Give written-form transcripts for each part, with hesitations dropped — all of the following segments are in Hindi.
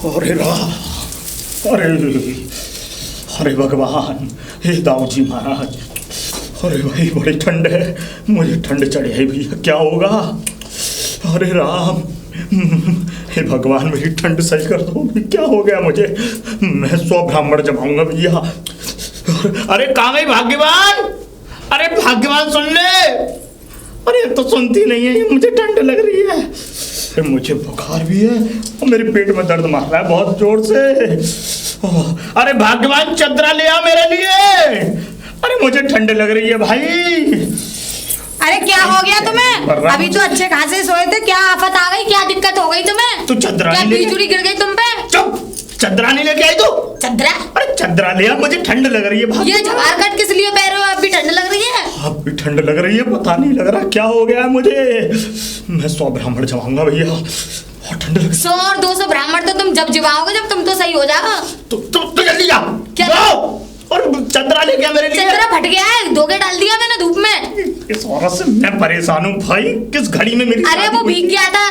अरे राम, अरे अरे भगवान, हे दाऊ जी महाराज, अरे भाई बड़ी ठंड है, मुझे ठंड चढ़ी है भैया, क्या होगा? अरे राम, हे भगवान मेरी ठंड सही कर दो, क्या हो गया मुझे? मैं 100 ब्राह्मण जमाऊंगा भैया। अरे कहाँ गई भाग्यवान? अरे भाग्यवान सुन ले। अरे तो सुनती नहीं है, मुझे ठंड लग रही है, मुझे बुखार भी है और मेरे पेट में दर्द मार रहा है बहुत जोर से। अरे भाग्यवान चदरा ले आ मेरे लिए, अरे मुझे ठंड लग रही है भाई। अरे क्या हो गया तुम्हें? अभी तो अच्छे खासे सोए थे, क्या आफत आ गई? क्या दिक्कत हो गई तुम्हें? तू चदरा क्या बिजली गिर गई तुम पे? चुप, चदरा नहीं लेके आई तू? चदरा? अरे चदरा ले आ, मुझे ठंड लग रही है भाई। ये जवार कट किस लिए पहन रहे हो? अब भी ठंड लग रही है? अब भी ठंड लग रही है, पता नहीं लग रहा क्या हो गया है मुझे। मैं 100 ब्राह्मण जमाऊंगा भैया, बहुत ठंड लग। 100 और 200 ब्राह्मण तो तुम जब जमाओगे जब तुम तो सही हो जाओ। तो जल्दी जा। क्या? और चदरा ले गया मेरे लिए। चदरा फट गया है, धोके डाल दिया मैंने धूप में। इस औरत से मैं परेशान हूँ भाई, किस घड़ी में मेरी। अरे वो भीग गया था।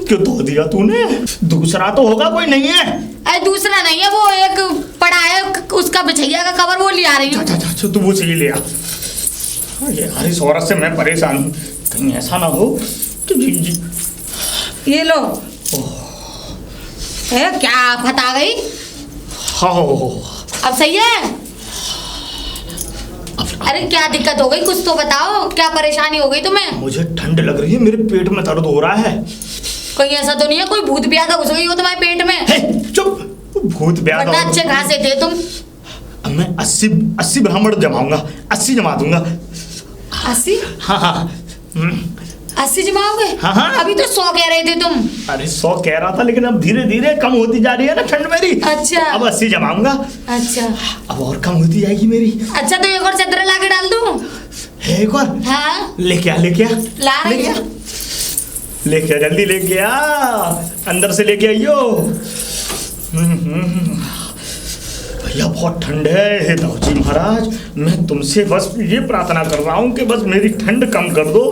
क्यों धो दिया तूने? दूसरा तो होगा, कोई नहीं है? अरे दूसरा नहीं है, वो एक पड़ा है उसका बिछैया का कवर, वो ले आ रही हूँ। तू वो सही ले आ। यार इस औरत से मैं परेशान हूँ, कहीं ऐसा ना हो कि ये लो। क्या आफत आ गई? हाँ अब सही है? अरे क्या दिक्कत हो गई, कुछ तो बताओ, क्या परेशानी हो गई तुम्हें? मुझे ठंड लग रही है, मेरे पेट में दर्द हो रहा है। कहीं ऐसा तो नहीं है कोई भूत ब्याधा घुस गई हो तुम्हारे पेट में? चुप, भूत ब्याधा? वरना अच्छे खासे थे तुम। अब मैं 80 ब्राह्मण जमाऊंगा, 80 जमा दूंगा। 80? हाँ 80 जमाओगे? हाँ। अभी तो 100 कह रहे थे तुम। अरे 100 कह रहा था, लेकिन अब धीरे धीरे कम होती जा रही है ना ठंड मेरी। अच्छा। अब 80 जमाऊंगा। अच्छा। अब और कम होती जाएगी मेरी। अच्छा तो एक और चदरा ला के डाल दूं? एक और? हाँ। लेके आ ला रही हूं। लेके आ, जल्दी लेके आ, अंदर से लेके आइयो। भैया बहुत ठंड है, हे दाऊ जी महाराज, मैं तुमसे बस ये प्रार्थना कर रहा हूँ कि बस मेरी ठंड कम कर दो,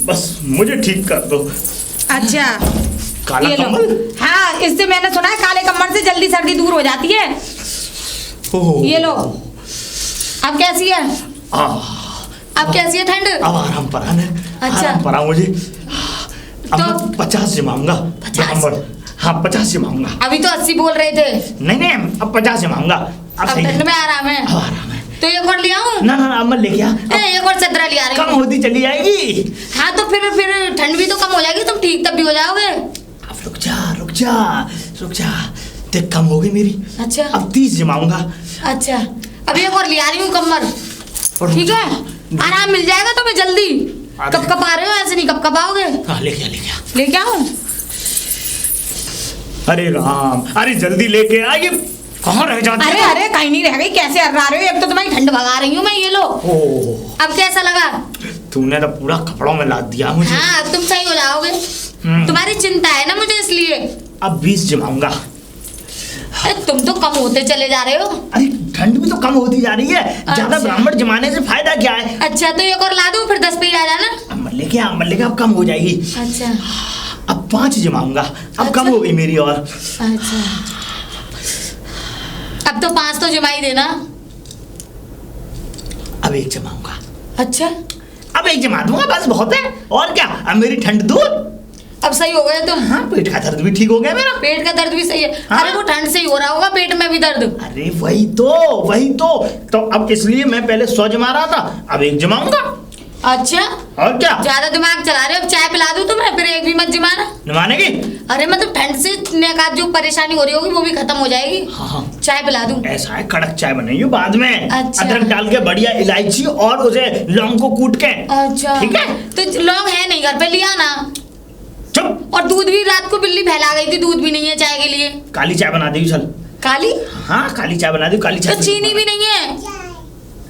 बस मुझे ठीक कर दो। अच्छा काला कमल? हाँ, इससे मैंने सुना है काले कमल से जल्दी सर्दी दूर हो जाती है। ये लो। अब कैसी है? अब कैसी है ठंड? अब आराम परा है। अच्छा। आराम परा मुझे। अब तो मैं 50 जमाऊंगा। 50? हाँ 50 जमाऊंगा। अभी तो 80 बोल रहे थे। नहीं अब 50 जमाऊंगा। अब ठंड में आराम है? अब आराम है। तो एक और ले आऊं? ना अब मैं लेके आ। एक और चदरा ले आ रही हूं। कम होती चली जाएगी। हाँ तो फिर ठंड भी तो कम हो जाएगी, तुम ठीक तब भी हो जाओगे। अब रुक जा, देख कम हो गई मेरी। अच्छा। अब 30 जमाऊंगा। अच्छा। अब एक और ले आ रही हूँ कमर, ठीक है? आराम मिल जाएगा तुम्हें जल्दी। कब आ रहे हो? ऐसे नहीं कब आओगे? हाँ लेके आओ। अरे राम, अरे जल्दी लेके आ, ये कहाँ रह जाती है? अरे कहीं नहीं रह गई, कैसे अर्रा रहे हो? अब तो तुम्हारी ठंड भगा रही हूँ मैं, ये लो। अब कैसा लगा? तूने तो पूरा कपड़ों में लाद दिया मुझे। हाँ अब तुम सही हो जाओगे, तुम्हारी चिंता है ना मुझे, इसलिए। अब 20 जमाऊंगा। तुम तो कम होते चले जा रहे हो। अरे ठंड भी तो कम होती जा रही है, ज्यादा ब्राह्मण जमाने से फायदा क्या है? अच्छा तो एक और ला दूं, फिर 10 पे ही आ जाना। अब लेके अब कम हो जाएगी। अच्छा। अब 5 जमाऊंगा। अब कम हो गई मेरी और। अच्छा अब तो 5 तो जमा ही देना। अब 1 जमाऊंगा। अच्छा अब 1 जमा दूंगा, बस बहुत है। और क्या, अब मेरी ठंड दूर। अब सही हो गए तुम? हाँ, पेट का दर्द भी ठीक हो गया मेरा। पेट का दर्द भी सही है? हाँ? अरे वो ठंड से ही हो रहा होगा पेट में भी दर्द। अरे वही तो अब इसलिए मैं पहले 100 जमा रहा था, अब 1 जमाऊंगा। अच्छा और क्या, ज्यादा दिमाग चला रहे हो। अब चाय पिला दूं तुम्हें, फिर एक भी मत जमाना। जमाने की? अरे मतलब ठंड से जो परेशानी हो रही होगी वो भी खत्म हो जाएगी। हाँ। चाय पिला दूं? ऐसा है, कड़क चाय बनाइए बाद में। अच्छा। अदरक डाल के, बढ़िया इलायची और उसे लौंग को कूट के। अच्छा ठीक है। तो लौंग है नहीं घर पे, लिया ना। चुप। और दूध भी रात को बिल्ली फैला गई थी, दूध भी नहीं है चाय के लिए। काली चाय बना दी चल। काली? हाँ काली चाय बना दी। काली चाय तो चीनी भी नहीं है?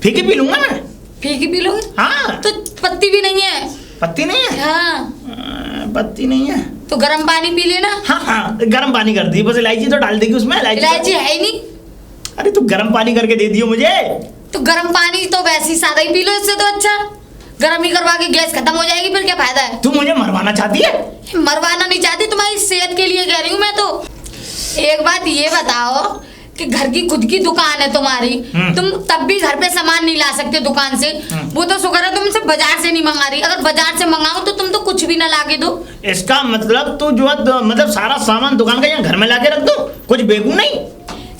फीकी पी लूंगा मैं। फीकी पी लोगे? हाँ। तो पत्ती भी नहीं है? पत्ती नहीं है? हाँ। पत्ती नहीं है तो गर्म पानी पी लेना। हाँ गर्म पानी कर दी, बस इलायची तो डाल देगी उसमें। इलायची है ही नहीं। अरे तू गर्म पानी करके दे दियो मुझे। तो गर्म पानी तो वैसे ही सादा ही पी लो, इससे तो अच्छा गर्म ही करवा के गैस खत्म हो जाएगी, फिर क्या फायदा है? तू मुझे मरवाना चाहती है? मरवाना नहीं चाहती, तुम्हारी सेहत के लिए कह रही हूँ मैं तो। एक बात ये बताओ कि घर की खुद की दुकान है तुम्हारी, तुम तब भी घर पे सामान नहीं ला सकते दुकान से। वो तो शुक्र है तुमसे बाजार से नहीं मंगा रही, अगर बाजार से मंगाओ तो तुम तो कुछ भी ना लाके दो। इसका मतलब तो जो मतलब सारा सामान दुकान का यहाँ घर में लाके रख दो, कुछ बेगू नहीं।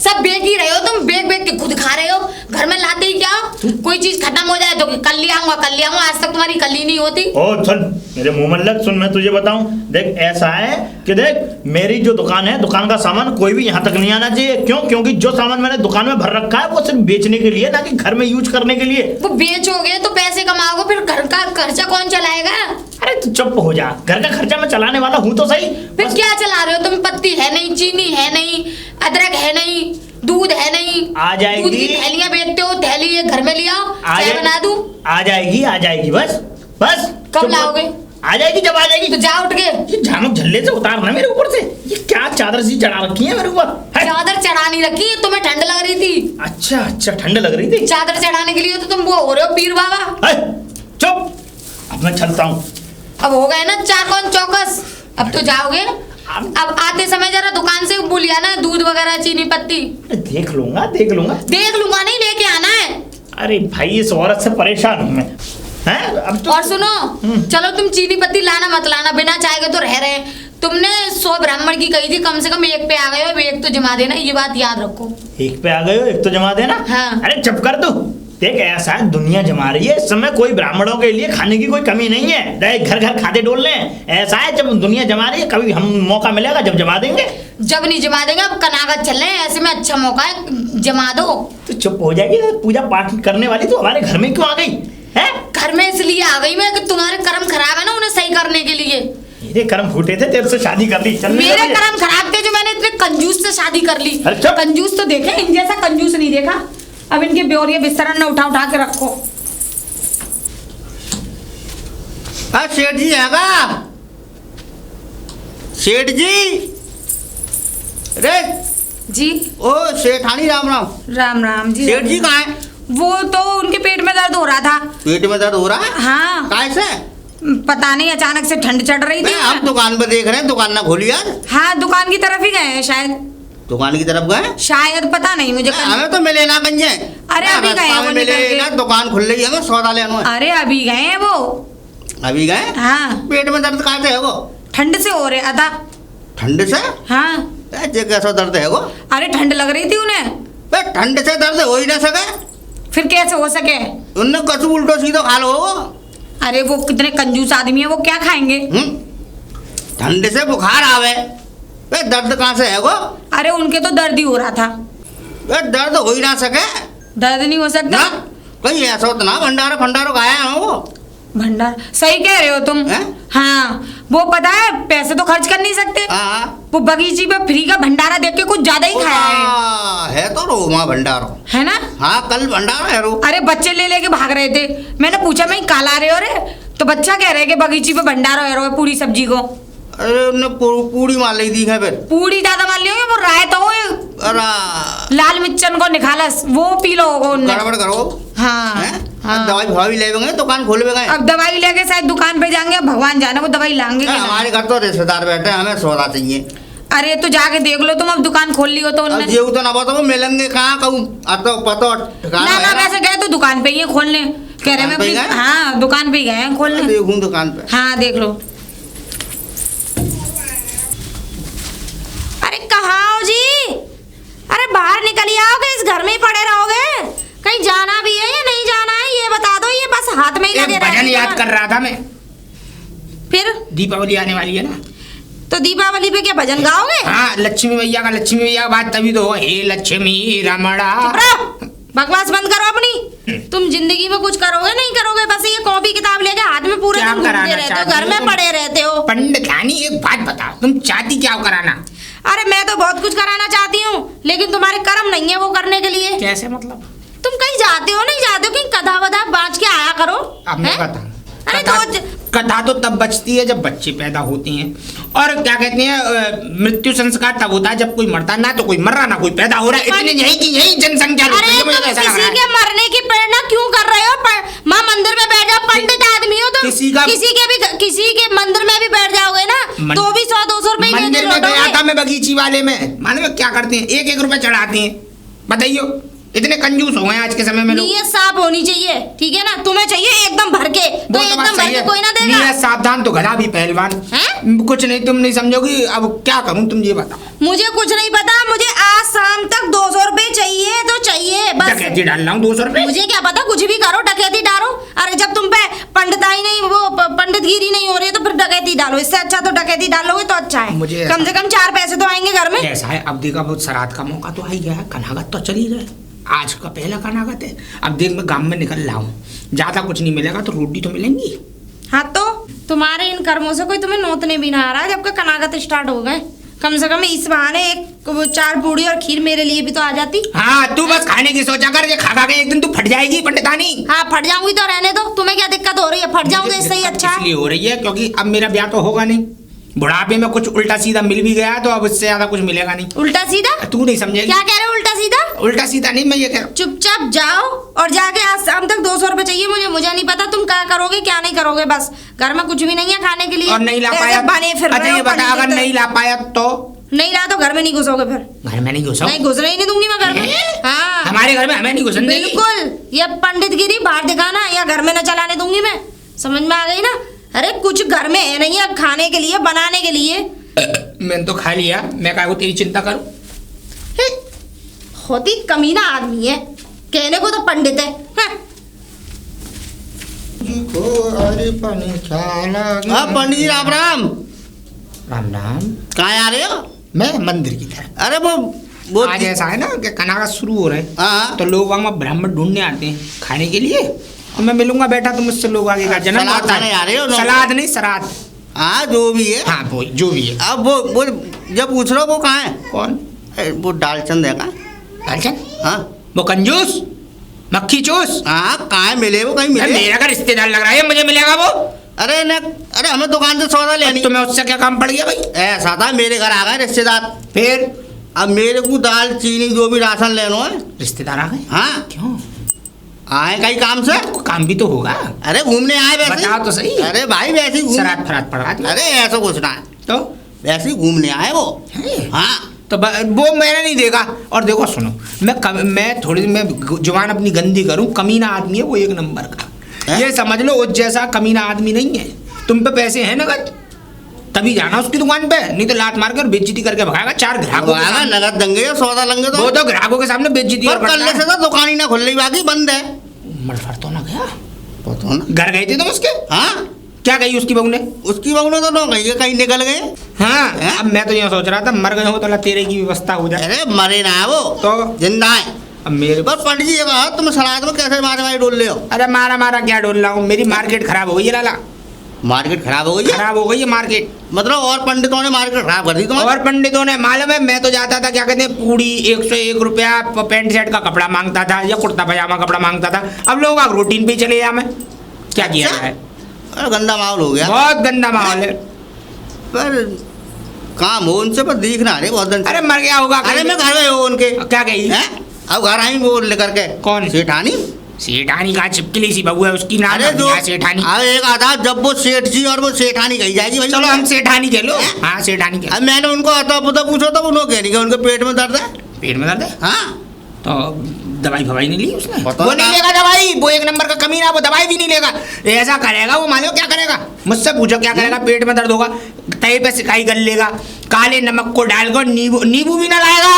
सब बेच ही रहे हो तुम, बेच के खुद खा रहे हो, घर में लाते ही क्या हो? कोई चीज खत्म हो जाए तो कल ले आऊंगा, आज तक तुम्हारी कल ही नहीं होती। ओ सुन, मेरे मुंह में लग, सुन मैं तुझे बताऊं, देख ऐसा है कि देख मेरी जो दुकान है, दुकान का सामान कोई भी यहाँ तक नहीं आना चाहिए। क्यों? क्योंकि जो सामान मैंने दुकान में भर रखा है वो सिर्फ बेचने के लिए, ना कि घर में यूज करने के लिए। वो बेचोगे तो पैसे कमाओगे, फिर घर का खर्चा कौन चलाएगा? अरे तू चुप हो जा, घर का खर्चा मैं चलाने वाला हूँ तो सही। फिर क्या चला रहे हो तुम? पत्ती है नहीं, चीनी है नहीं, अदरक है नहीं, दूध है नहीं, आ जाएगी। दूध की थैलियां बेचते हो, थैली ये घर में ले आओ, चाय बना दूं। आ जाएगी बस बस। कब लाओगे? आ जाएगी, जब आ जाएगी तो जा उठ के। ये झानक झल्ले से उतारना मेरे ऊपर से। ये क्या चादर सी चढ़ा रखी है मेरे ऊपर? चादर चढ़ा नहीं रखी है, तुम्हें ठंड लग रही थी। अच्छा ठंड लग रही थी। चादर चढ़ाने के लिए तो तुम वो हो रहे हो पीर बाबा। चुप, अब मैं चलता हूँ। अब हो गए ना 4 कौन चौकस, अब तो जाओगे। अब आते समय जरा दुकान से बोलिया ना, दूध वगैरह चीनी पत्ती। देख लूंगा देख लूंगा नहीं, लेके आना है। अरे भाई इस औरत से परेशान हूँ मैं। हैं अब तो। और सुनो, चलो तुम चीनी पत्ती लाना मत लाना, बिना चाय के तो रह रहे हैं। तुमने 100 ब्राह्मण की कही थी, कम से कम 1 पे आ गए हो, 1 तो जमा देना, ये बात याद रखो। 1 पे आ गए हो, 1 तो जमा देना। हाँ। अरे चुप कर तू। देख ऐसा है, दुनिया जमा रही है इस समय, कोई ब्राह्मणों के लिए खाने की कोई कमी नहीं है। देख घर घर खाते डोल रहे हैं। ऐसा है जब दुनिया जमा रही है, कभी हम मौका मिलेगा जब जमा देंगे। जब नहीं जमा देंगे, अब कनागत चल रहे हैं, ऐसे में अच्छा मौका है, जमा दो। तो चुप हो जाएगी, पूजा पाठ करने वाली तो हमारे घर में क्यों आ गई है? घर में इसलिए आ गई मैं कि तुम्हारे कर्म खराब है ना, उन्हें सही करने के लिए। मेरे कर्म फूटे थे, तेरे से शादी कर ली। मेरे कर्म खराब थे जो मैंने इतने कंजूस से शादी कर ली। कंजूस तो देखे, इन जैसा कंजूस नहीं देखा। अब इनके ब्योरिया बिस्तर न उठा के रखो। सेठ जी आएगा? सेठ जी रे जी। ओ सेठानी, राम राम। राम राम जी। सेठ जी कहाँ है? वो तो उनके पेट में दर्द हो रहा था। पेट में दर्द हो रहा है? हाँ। कैसे? पता नहीं, अचानक से ठंड चढ़ रही थी। हम दुकान पे देख रहे हैं, दुकान ना खोली यार। हाँ, दुकान की तरफ ही गए हैं शायद। दुकान की तरफ गए शायद, पता नहीं मुझे। हमें तो मिले ना गंजे। अरे अभी गए हैं वो मिले ना, दुकान खुल रही है, हमें सौदा लेना। अरे अभी गए हैं वो। अभी गए? हाँ। पेट में दर्द कहाँ से है वो? ठंड से हो रहा था। ठंड से? हाँ। कैसा दर्द है वो? अरे ठंड लग रही थी उन्हें। ठंड से दर्द हो ही ना सके। फिर कैसे हो सके? उनने कछु उल्टो सीधो खा लो। अरे वो कितने कंजूस आदमी है, वो क्या खाएंगे? ठंड से बुखार आवे, दर्द कहाँ से है वो? अरे उनके तो दर्द ही हो रहा था। दर्द हो ही ना सके। दर्द नहीं हो सकता? कहीं ऐसा होता ना, भंडारा फंडारो खाया है वो। भंडार, सही कह रहे हो तुम। हाँ, वो पता है पैसे तो खर्च कर नहीं सकते। वो बगीची पे फ्री का भंडारा देख के कुछ ज्यादा ही खाया है तो रोमा भंडारो है ना। हाँ, कल भंडारा है रो। अरे बच्चे ले लेके भाग रहे थे, मैंने पूछा मैं काला रहे हो रे, तो बच्चा कह रहे कि बगीची पे भंडारा है रो, पूरी सब्जी को। अरे उन्हें पूरी मार ली थी। फिर पूरी ज्यादा मार ली होगी, वो रायता हो लाल मिर्चन को निकालस, वो पी लो होगा उन्हें। गड़बड़ करो। हाँ, हाँ। दवाई लेंगे, दुकान खोल गए। अब दवाई लेके शायद दुकान पे जाएंगे, भगवान जाने वो दवाई लाएंगे। हमारे घर तो रिश्तेदार बैठे, हमें सौदा चाहिए। अरे तो जाके देख लो तुम, अब दुकान खोल ली हो तो उन्होंने। जेऊ तो ना बताओ, मिलेंगे कहाँ कहूँ, तो पता ना वैसे गए तो दुकान पे ही है खोलने, कह रहे मैं। हाँ, दुकान पे ही गए खोलने। देखूं दुकान पे। हाँ देख लो। अरे कहाँ हो जी? अरे बाहर निकल आओगे, इस घर में ही पड़े रहोगे? कहीं जाना भी है या नहीं जाना है ये बता दो, ये बस हाथ में ही लगे रहते। भजन याद कर रहा था मैं। फिर दीपावली आने वाली है ना, तो दीपावली पे क्या भजन गाओगे? हाँ, लक्ष्मी मैया का बात तभी तो हो। हे लक्ष्मी रमणा। बकवास बंद करो अपनी। तुम जिंदगी में कुछ करोगे नहीं करोगे, बस ये कॉपी किताब लेके हाथ में पूरे दिन घूमते रहते हो, घर में पड़े रहते हो। पंडित रानी एक बात बताओ, तुम चाहती क्या कराना? अरे मैं तो बहुत कुछ कराना चाहती हूँ, लेकिन तुम्हारे कर्म नहीं है वो करने के लिए। कैसे मतलब? तुम कहीं जाते हो नहीं जाते हो, कहीं कदा वदा बाँच के आया करो। अब मैं बताऊं। अरे तो कथा तो तब बचती है जब बच्चे पैदा होते हैं, और क्या कहते हैं मृत्यु संस्कार तब होता है जब कोई मरता है। ना तो कोई मर रहा ना कोई पैदा हो रहा है, इतनी यही की यही जनसंख्या लुट रही है, मुझे तो ऐसा लग किसी रहा के है। मरने की प्रेरणा क्यों कर रहे हो? माँ मंदिर में बैठ जाओ, पंडित आदमी हो तुम। किसी के मंदिर में भी बैठ जाओगे ना तो भी 100-200 रुपए मंदिर में गया था मैं बगीची वाले में, मालूम है क्या करते हैं? 1-1 रुपए चढ़ाते हैं। बताइयो इतने कंजूस हो गए आज के समय में लोग। नीयत साफ होनी चाहिए, ठीक है ना? तुम्हें चाहिए एकदम भर के, तो एकदम भर के कोई ना देगा। नीयत सावधान तो गधा भी पहलवान। कुछ नहीं, तुम नहीं समझोगी। अब क्या करूं, तुम ये बताओ। मुझे कुछ नहीं पता, मुझे आज शाम तक 200 रुपए चाहिए तो चाहिए बस। डकैती डाल रहा हूँ 200 रुपए। मुझे क्या पता, कुछ भी करो, डकैती डालो। अरे जब तुम पे पंडिताई नहीं, वो पंडितगिरी नहीं हो रही है तो फिर डकैती डालो। इससे अच्छा तो डकैती डालोगे तो अच्छा है, मुझे कम से कम 4 पैसे तो आएंगे घर में। ऐसा है, अब देखा बहुत श्राद्ध का मौका तो आ ही गया है, कनागत तो चली गए, आज का पहला कनागत है। अब देख मैं गांव में निकल रहा हूँ, ज्यादा कुछ नहीं मिलेगा तो रोटी तो मिलेंगी। हाँ तो तुम्हारे इन कर्मों से कोई तुम्हें नोतने भी ना आ रहा है, जबकि कनागत स्टार्ट हो गए। कम से कम इस बहाने एक 4 पूड़ी और खीर मेरे लिए भी तो आ जाती। हाँ तू बस खाने की सोचा कर, ये खा के एक दिन तू फट जाएगी पंडितानी। हाँ फट जाऊंगी तो रहने दो, तुम्हें क्या दिक्कत हो रही है? फट जाऊं तो इससे ही अच्छा है। इसलिए हो रही है क्योंकि अब मेरा ब्याह तो होगा नहीं, बुढ़ापे में कुछ उल्टा सीधा मिल भी गया तो अब इससे ज्यादा कुछ मिलेगा नहीं। उल्टा सीधा? तू नहीं समझेगी। क्या कह रहे हो उल्टा सीधा? उल्टा सीधा नहीं, मैं ये कह रहा हूँ चुपचाप जाओ और जाके आज शाम तक 200 रुपए चाहिए मुझे नहीं पता तुम क्या करोगे क्या नहीं करोगे। बस घर में कुछ भी नहीं है खाने के लिए, और नहीं ला पाया। अच्छा ये बता, अगर नहीं ला पाया तो? नहीं ला तो घर में नहीं घुसोगे फिर। घर में नहीं घुसो? नहीं घुसने ही नहीं दूंगी मैं घर में। हाँ हमारे घर में हमें नहीं घुसने देगी। बिल्कुल, ये पंडितगिरी बाहर दिखाना या घर में न चलाने दूंगी मैं, समझ में आ गई ना? अरे कुछ घर में है नहीं है खाने के लिए, बनाने के लिए। मैंने तो खा लिया, मैं क्या तेरी चिंता करूं? होती कमीना आदमी है, कहने को तो पंडित है। हाँ पंडित जी राम राम। राम राम। कहाँ आ रहे हो? मैं मंदिर की तरफ। अरे वो आज ऐसा है ना कि कनागत शुरू हो रहे हैं, हाँ। तो लोग वहाँ ब्राह्मण ढूंढने आते हैं खाने के लिए, तो मैं मिलूंगा बेटा तो मुझसे लोग आगे का जन्म सलाद होता खाने आ रहे हो? सलाद नहीं श्राद्ध। हाँ जो भी है। हाँ वो जो भी है। अब वो जब पूछ रहे हो वो कहाँ है? कौन? वो दालचंद है कहाँ? दालचंद? हाँ वो कंजूस मक्खी चूस। हाँ कहाँ मिले वो? कहीं मिले? मेरा का रिश्तेदार लग रहा है, मुझे मिलेगा वो? अरे हमें दुकान से सौदा लेनी। तुम्हें उससे क्या काम पड़ गया भाई? ऐसा था मेरे घर आ गए रिश्तेदार, फिर अब मेरे को दाल चीनी जो भी राशन लेना है। रिश्तेदार आ गए? हाँ क्यों आए कहीं काम से? को काम भी तो होगा। अरे घूमने आए वैसे। बताओ तो सही। अरे भाई वैसे ही शराब फराब पड़ा दिया। अरे ऐसा कुछ ना है, तो वैसे ही घूमने आए वो। हाँ तो वो मैंने नहीं देखा। और देखो सुनो, मैं थोड़ी मैं जुबान अपनी गंदी करूं, कमीना आदमी है वो एक नंबर का। ये समझ लो उस जैसा कमीना आदमी नहीं है। तुम पे पैसे हैं नगद तभी जाना उसकी दुकान पे, नहीं तो लात मार कर बेइज्जती करके भगाएगा। 4 ग्राहकों के सामने नगद देंगे या सौदा लेंगे तो वो तो ग्राहकों के सामने बेइज्जती और कल से तो दुकान ही ना खुल रही, बाकी बंद है। मरफर तो ना गया पता ना। घर गए थे तुम उसके? हाँ क्या कही उसकी बहू ने? उसकी बहू ने तो ना कही कहीं निकल गए। हाँ अब मैं तो ये सोच रहा था मर गए हो तो तेरे की व्यवस्था हो जाए। अरे मरे ना वो तो जिंदा है। अब मेरे बस पंडित जी कहा तुम सलाद में कैसे मारे डोल ले हो? अरे मारा क्या डोल रहा हूँ, मेरी मार्केट खराब हो गई है लाला। मार्केट खराब हो गई है? खराब हो गई है मार्केट। मतलब और पंडितों ने मार्केट खराब कर दी तुम्हारी? और पंडितों ने मालूम है, मैं तो जाता था क्या कहते हैं पूड़ी 101 रुपया पैंट शर्ट का कपड़ा मांगता था या कुर्ता पजामा कपड़ा मांगता था। अब लोग आप रूटीन पे चले जा, मैं क्या किया जाए? अरे गंदा माहौल हो गया, बहुत गंदा माहौल है। पर काम हो उनसे पर दिख ना रहे बहुत दिन से। अरे मर गया होगा। अरे मैं घर गए हो उनके। क्या कही? अब घर आई वो लेकर के। कौन? सेठानी। सेठानी का चिपकली सी बहू है उसकी नाम अरे जो सेठानी। अरे एक आधा जब वो सेठ जी और वो सेठानी कही जाएगी भाई। चलो हम सेठानी कह लो। हाँ सेठानी कह। अब मैंने उनको आता पता पूछा तो उन्होंने कह रही उनके पेट में दर्द है। पेट में दर्द है? हाँ तो दवाई फवाई नहीं ली उसने? पता वो ना। नहीं लेगा दवाई, वो एक नंबर का कमीना, वो दवाई भी नहीं लेगा। ऐसा करेगा वो, मानो क्या करेगा? मुझसे पूछो क्या करेगा? पेट में दर्द होगा तवे पे सिकाई कर लेगा, काले नमक को डालकर नींबू भी ना लाएगा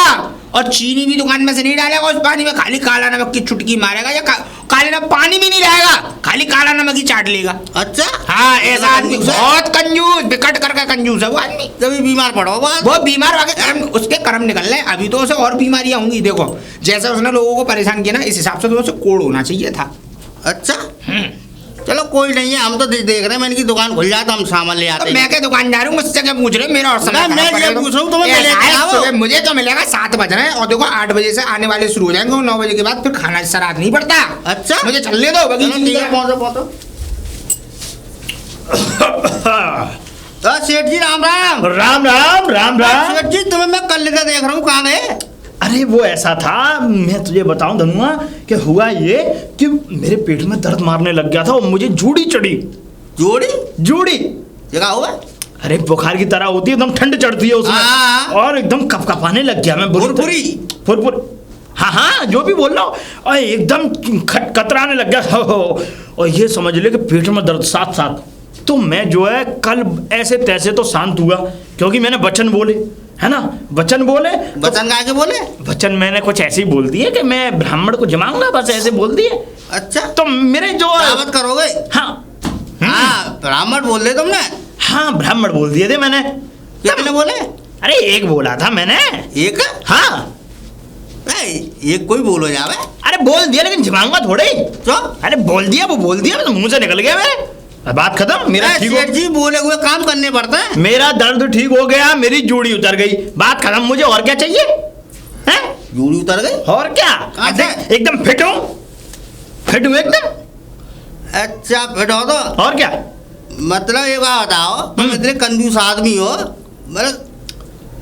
और चीनी भी दुकान में से नहीं डालेगा उस पानी में, खाली काला नमक की चुटकी मारेगा या काले नमक पानी भी नहीं लाएगा, खाली काला नमक ही चाट लेगा। अच्छा हाँ ऐसा आदमी बहुत कंजूस, बिकट करके कंजूस है वो आदमी। तभी बीमार पड़ो बात। वो बीमार वाके कर्म, उसके कर्म निकल रहे हैं। अभी तो उसे और बीमारियां होंगी। देखो जैसे उसने लोगों को परेशान किया ना, इस हिसाब से तो उसे कोड़ होना चाहिए था। अच्छा चलो कोई नहीं है, हम तो देख रहे हैं मैंने की दुकान खुल जाए तो हम सामान ले आते तो मैं क्या दुकान जा रहा हूँ, मुझसे क्या पूछ रहे हो? मेरा और समय मैं खराब कर ये रहे हो। पूछ रहा हूँ, तुम्हें ऐसा मिलेगा है, वो? सुबह मुझे तो मिलेगा 7 बज रहे हैं और देखो 8 बजे से आने वाले शुरू हो जाएंगे और 9 बजे के बाद फिर खाना श्राद्ध नहीं पड़ता। अच्छा मुझे चलने दो चलो ठीक है, बगीचे। पहुंचो। सेठ जी राम राम। राम राम राम राम। सेठ जी तुम्हें मैं कल से देख रहा हूँ, कहाँ गए? अरे वो ऐसा था, मैं तुझे बताऊं धनुआ कि हुआ ये कि मेरे पेट में दर्द मारने लग गया था और मुझे जूड़ी चढ़ी। जोड़ी जूड़ी जगह हुआ? अरे बुखार की तरह होती है, एकदम ठंड चढ़ती है उसमें हाँ। और एकदम कपकपाने लग गया मैं। फुरफुरी? फुरफुर, हाँ हाँ जो भी बोल रहा हूँ, और एकदम कतराने लग गया। हो और ये समझ ले कि पेट में दर्द साथ साथ। तो मैं जो है कल ऐसे तैसे तो शांत हुआ, क्योंकि मैंने वचन बोले, है ना, वचन बोले। वचन गा के बोले? वचन मैंने कुछ ऐसे ही बोल दिए कि मैं ब्राह्मण को जमाऊंगा, बस ऐसे बोल दिए। अच्छा, तो मेरे जो दावत करोगे? हाँ हाँ, ब्राह्मण बोल रहे तुमने? हाँ ब्राह्मण बोल दिए थे मैंने। कितने बोले? अरे एक बोला था मैंने। एक? हाँ एक कोई बोलो जावे। अरे बोल दिया, लेकिन जमाऊंगा थोड़े। तो अरे बोल दिया, वो बोल दिया, तो मुंह से निकल गया मेरे। अब बात खत्म। मेरा ठीक सेठ जी बोले हुए काम करने पड़ते हैं। मेरा दर्द ठीक हो गया, मेरी जूड़ी उतर गई, बात खत्म। मुझे और क्या चाहिए हैं? जूड़ी उतर गई? और क्या, कहाँ से? एकदम फिट हूँ, फिट हूँ एकदम। अच्छा फिट हो तो? और क्या? मतलब ये बात बताओ, तुम इतने कंजूस आदमी हो, मतलब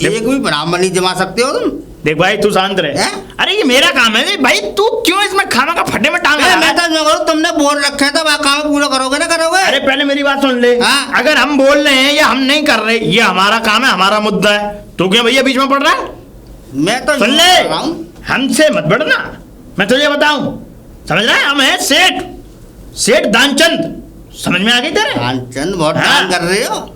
एक भी ब्राह्मण नहीं जमा सकते हो तुम? देख भाई तू शांत रहे। हैं? अरे ये मेरा काम है भाई, तू क्यों इसमें खाना का फटे में टांग रहा मैं है? तो जो करूं, तुमने बोल रखे था वह काम पूरा करोगे ना करोगे? अरे पहले मेरी बात सुन ले। हाँ। अगर हम बोल रहे हैं या हम नहीं कर रहे, ये हमारा काम है, हमारा मुद्दा है। तू क्यों भैया बीच में पड़ रहा है? मैं तो सुन यूं ले, कर रहा हूं। हमसे मत बढ़ना, मैं तुझे बताऊं, समझ रहा है? हम है सेठ, सेठ दानचंद, समझ में आ गई तेरे? कांचन बहुत हाँ। काम कर रहे हो।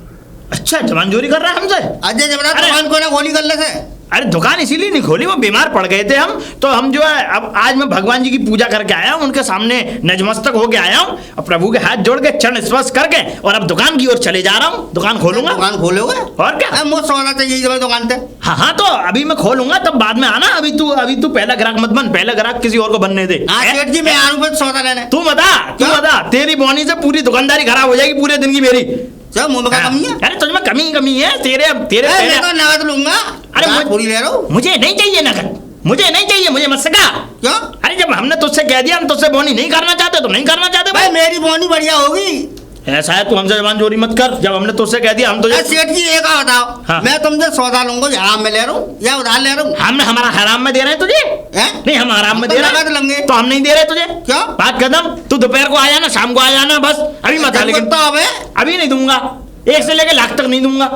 अच्छा जवान जोरी कर रहा है हमसे? अजय जबरा अरे- दुकान को ना गोली करने से। अरे दुकान इसीलिए नहीं खोली, वो बीमार पड़ गए थे हम, तो हम जो है अब आज मैं भगवान जी की पूजा करके आया हूँ, उनके सामने नजमस्तक होके आया हूँ और प्रभु के हाथ जोड़ के चरण स्पर्श करके और अब दुकान की ओर चले जा रहा हूँ। दुकान खोलूंगा। दुकान खोलोगे? और क्या? मुझे सोना चाहिए जब दुकान पे। हाँ हाँ तो अभी मैं खोलूंगा, तब बाद में आना। अभी तू पहला ग्राहक मत बन, पहला ग्राहक किसी और को बनने दे। हाँ सेठ जी मैं आ रहा हूँ सौदा लेने। तू बता, तेरी बोनी से पूरी दुकानदारी खराब हो जाएगी पूरे दिन की मेरी। चल मुंह में क्या कमी है? अरे तुझमें कमी है तेरे तेरे मैं तो नगद लूंगा। अरे अरे मुझे- पूरी ले रहा हूँ। मुझे नहीं चाहिए नगद, मुझे नहीं चाहिए, मुझे मत सका। क्यों? अरे जब हमने तुझसे कह दिया हम तुझसे बोनी नहीं करना चाहते तो नहीं करना चाहते भाई भाई। मेरी बोनी बढ़िया होगी। ऐसा है, तू हमसे जबान चोरी मत कर। जब हमने तुझसे कह दिया हम तुझे सेठ जी एक बताओ, हाँ। मैं तुमसे सौदा लूंगा, हराम में ले रहा हूँ या उधार ले रहा हूँ? हम हमारा हराम में दे रहे हैं तुझे? हैं? नहीं हम हराम में तो दे रहे नगद लेंगे। हैं तो हम नहीं दे रहे तुझे। क्यों? बात खत्म। तू दोपहर को आ जाना, शाम को आ जाना, बस अभी मत आ। लेकिन तो अबे अभी नहीं दूंगा, एक से लेके लाख तक नहीं दूंगा,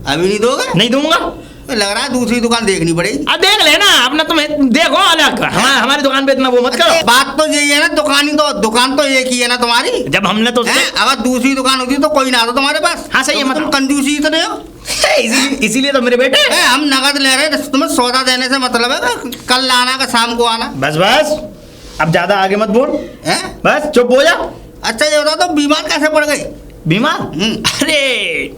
अभी नहीं दोगे? नहीं दूंगा। लग रहा है दूसरी दुकान देखनी पड़ेगी। अब देख लेना अपना, तुम्हें देखो अलग। हमारी दुकान पे इतना वो मत करो। बात तो यही है ना, दुकान तो एक ही है ना तुम्हारी। जब हमने तो हैं? अगर दूसरी दुकान होती तो कोई ना आता तुम्हारे पास। हाँ, सही है, तो तुम मतलब। कंजूसी इतने हो। इसीलिए तो मेरे बेटे हैं, हम नगद ले रहे हैं, तुम्हें सौदा देने से मतलब है कल आना का शाम को आना। बस बस, अब ज्यादा आगे मत बोल, हैं? बस चुप हो जा। अच्छा ये बताओ तो बीमार कैसे पड़ गई? बीमार? अरे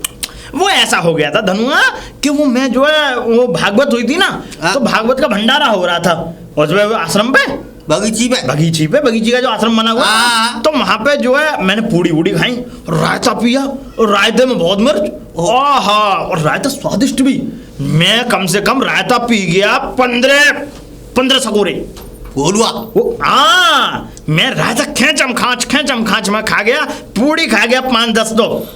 वो ऐसा हो गया था धनुआ कि वो मैं जो है वो भागवत हुई थी ना, हाँ। तो भागवत का भंडारा हो रहा था उसमें आश्रम पे, बगीची पे? बगीची का जो आश्रम बना हुआ, हाँ। तो वहां पे जो है मैंने पूड़ी वूड़ी खाई, रायता पिया, और रायते में बहुत मिर्च, आहा, और रायता स्वादिष्ट भी। मैं कम से कम रायता पी गया 15 सकोरे। बोलुआ वो हाँ, मैं रायता खेचम खाच में खा गया, पूड़ी खा गया 5-10 दो,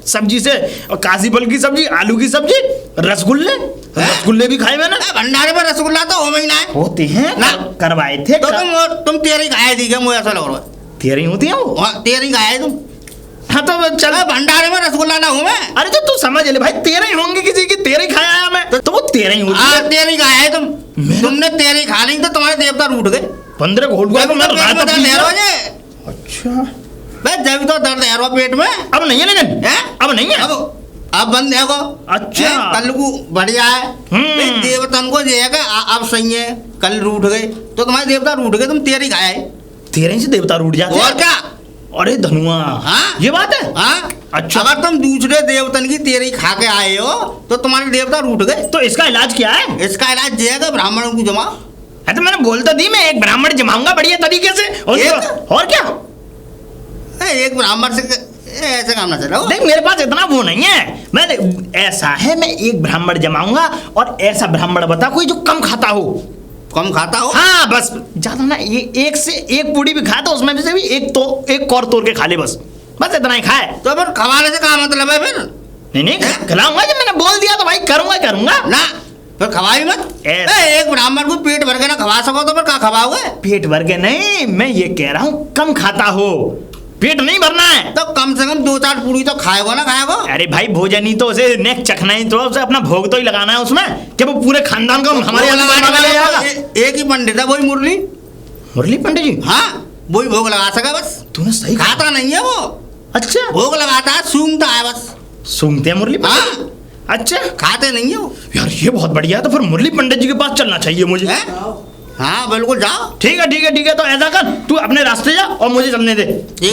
सब्जी से और काशी फल की सब्जी, आलू की सब्जी, रसगुल्ले भी खाए मैंने। भंडारे में रसगुल्ला तो हो महीना है होते हैं ना? करवाए थे। तो तुम तेरी खाए थी क्या? मुझे ऐसा लग रहा है तेरी होती है वो। हाँ, तेरी खाए तुम। हाँ तो चल, भंडारे में रसगुल्ला ना हूँ मैं। अरे तो तू समझ ले भाई, तेरे ही होंगे किसी की, तेरे ही खाया आया मैं, तो वो तेरे ही होती है। तेरी खाए तुम। तुमने तेरी खा ली तो तुम्हारे देवता रूठ गए। 15 घोट गया तो मैं रायता पी गया। अच्छा अच्छा, जब तो दर्द है रो पेट में। अब नहीं है लेकिन, हैं? अब नहीं है। अब बंद है को। अच्छा। हैं? कल को बढ़िया है। भाई देवतन को ये है कि अब सही है, कल रूठ गए तो तुम्हारे देवता रूठ गए, तुम तेरी खाए। तेरे ही से देवता रूठ जाते और हैं। क्या? अरे धनुआ, हाँ? ये बात है। हाँ? अच्छा। अगर तुम दूसरे देवतन की तेरी खा के आए हो तो तुम्हारे देवता रूठ गए। तो इसका इलाज क्या है? इसका इलाज ये है कि ब्राह्मणों को जमाओ। है तो मैंने बोल तो दी, मैं एक ब्राह्मण जमाऊंगा बढ़िया तरीके से। और क्या? एक ब्राह्मण से ऐसे काम ना चलो। देख मेरे पास इतना वो नहीं है, मैंने ऐसा है, मैं एक ब्राह्मण जमाऊंगा और ऐसा ब्राह्मण बता कोई जो कम खाता हो। कम खाता हो? हाँ बस, ज्यादा ना, एक से एक पूड़ी भी खाता उसमें से भी एक कौर तोड़ के खा ले बस। बस इतना ही खाए। तो फिर खवाने से क्या मतलब है फिर? नहीं खिलाऊंगा, जब मैंने बोल दिया तो भाई करूंगा। ना फिर खवाई मत। एक ब्राह्मण को पेट भर के ना खवा सको तो फिर क्या खवाओगे? पेट भर के नहीं, मैं ये कह रहा हूँ कम खाता हो, पेट नहीं भरना है। तो कम से कम 2-4 पूरी तो खाएगो ना खाएगो। अरे भाई भोजन ही तो उसे नेक चखना ही तो, उसे अपना भोग तो ही लगाना है उसमें, कि वो पूरे खानदान का हमारे एक ही पंडित है, वही मुरली पंडित जी। हाँ वही भोग लगा सका बस। तूने सही खाता नहीं है वो। अच्छा भोग लगाता है, सूंघता है बस। सूंघते हैं मुरली पंडित? हाँ। अच्छा खाते नहीं है वो। यार ये बहुत बढ़िया है, तो फिर मुरली पंडित जी के पास चलना चाहिए मुझे। हाँ बिल्कुल जाओ। ठीक है, तो ऐसा कर, तू अपने रास्ते जा और मुझे चलने दे।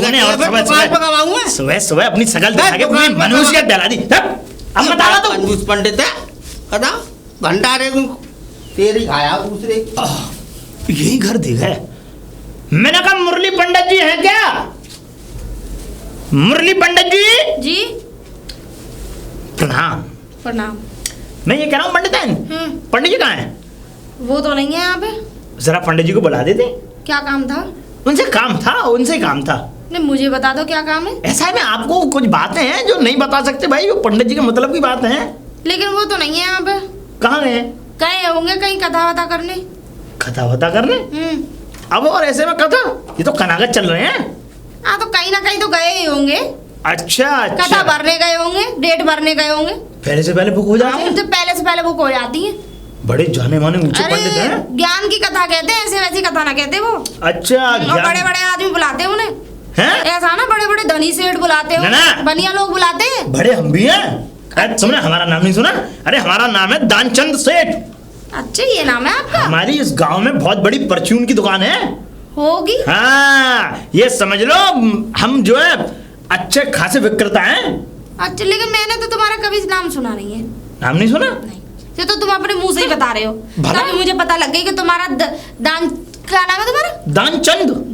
और सुबह अपनी शकल दिखा के पूरी मनुष्यत दिला दी। अब बता रहा तू पंडित है कदा भंडारे को तेरी खाया दूसरे। यही घर देख है। मैंने कहा मुरली पंडित जी है क्या? मुरली पंडित जी प्रणाम। प्रणाम। मैं ये कह रहा हूँ पंडित पंडित जी कहाँ हैं? वो तो नहीं है यहाँ पे। जरा पंडित जी को बुला देते। क्या काम था? उनसे काम था। नहीं मुझे बता दो क्या काम है। ऐसा है, मैं आपको कुछ बातें हैं जो नहीं बता सकते भाई, वो पंडित जी के मतलब की बात है। लेकिन वो तो नहीं है यहाँ पे। कहाँ गए? गए होंगे कहीं कथा वथा करने। कथा वथा करने? अब और ऐसे में कथा, ये तो कनागत चल रहे हैं। हाँ तो कहीं ना कहीं तो गए ही होंगे। अच्छा कथा भरने गए होंगे, डेट भरने गए होंगे। पहले से पहले बुक हो जाती है? उनसे पहले से पहले बुक हो जाती है। बड़े जाने माने ऊंचे पंडित हैं। ज्ञान की कथा कहते हैं, ऐसे वैसी कथा ना कहते वो। अच्छा बड़े बड़े आदमी बुलाते हैं उन्हें। ऐसा ना बड़े बड़े धनी सेठ बुलाते हो, बनिया लोग बुलाते हैं। बड़े हम भी हैं। तुमने हमारा नाम नहीं सुना? अरे हमारा नाम है दानचंद सेठ। अच्छा ये नाम है आपका? हमारी इस गांव में बहुत बड़ी परचून की दुकान है। होगी। हाँ ये समझ लो, हम जो है अच्छे खासे विक्रेता हैं। अच्छा लेकिन मैंने तो तुम्हारा कभी नाम सुना नहीं है। नाम नहीं सुना? नहीं। ये तो तुम अपने मुंह से ही बता रहे हो। तभी मुझे पता लग गई कि तुम्हारा दान, क्या नाम है तुम्हारा?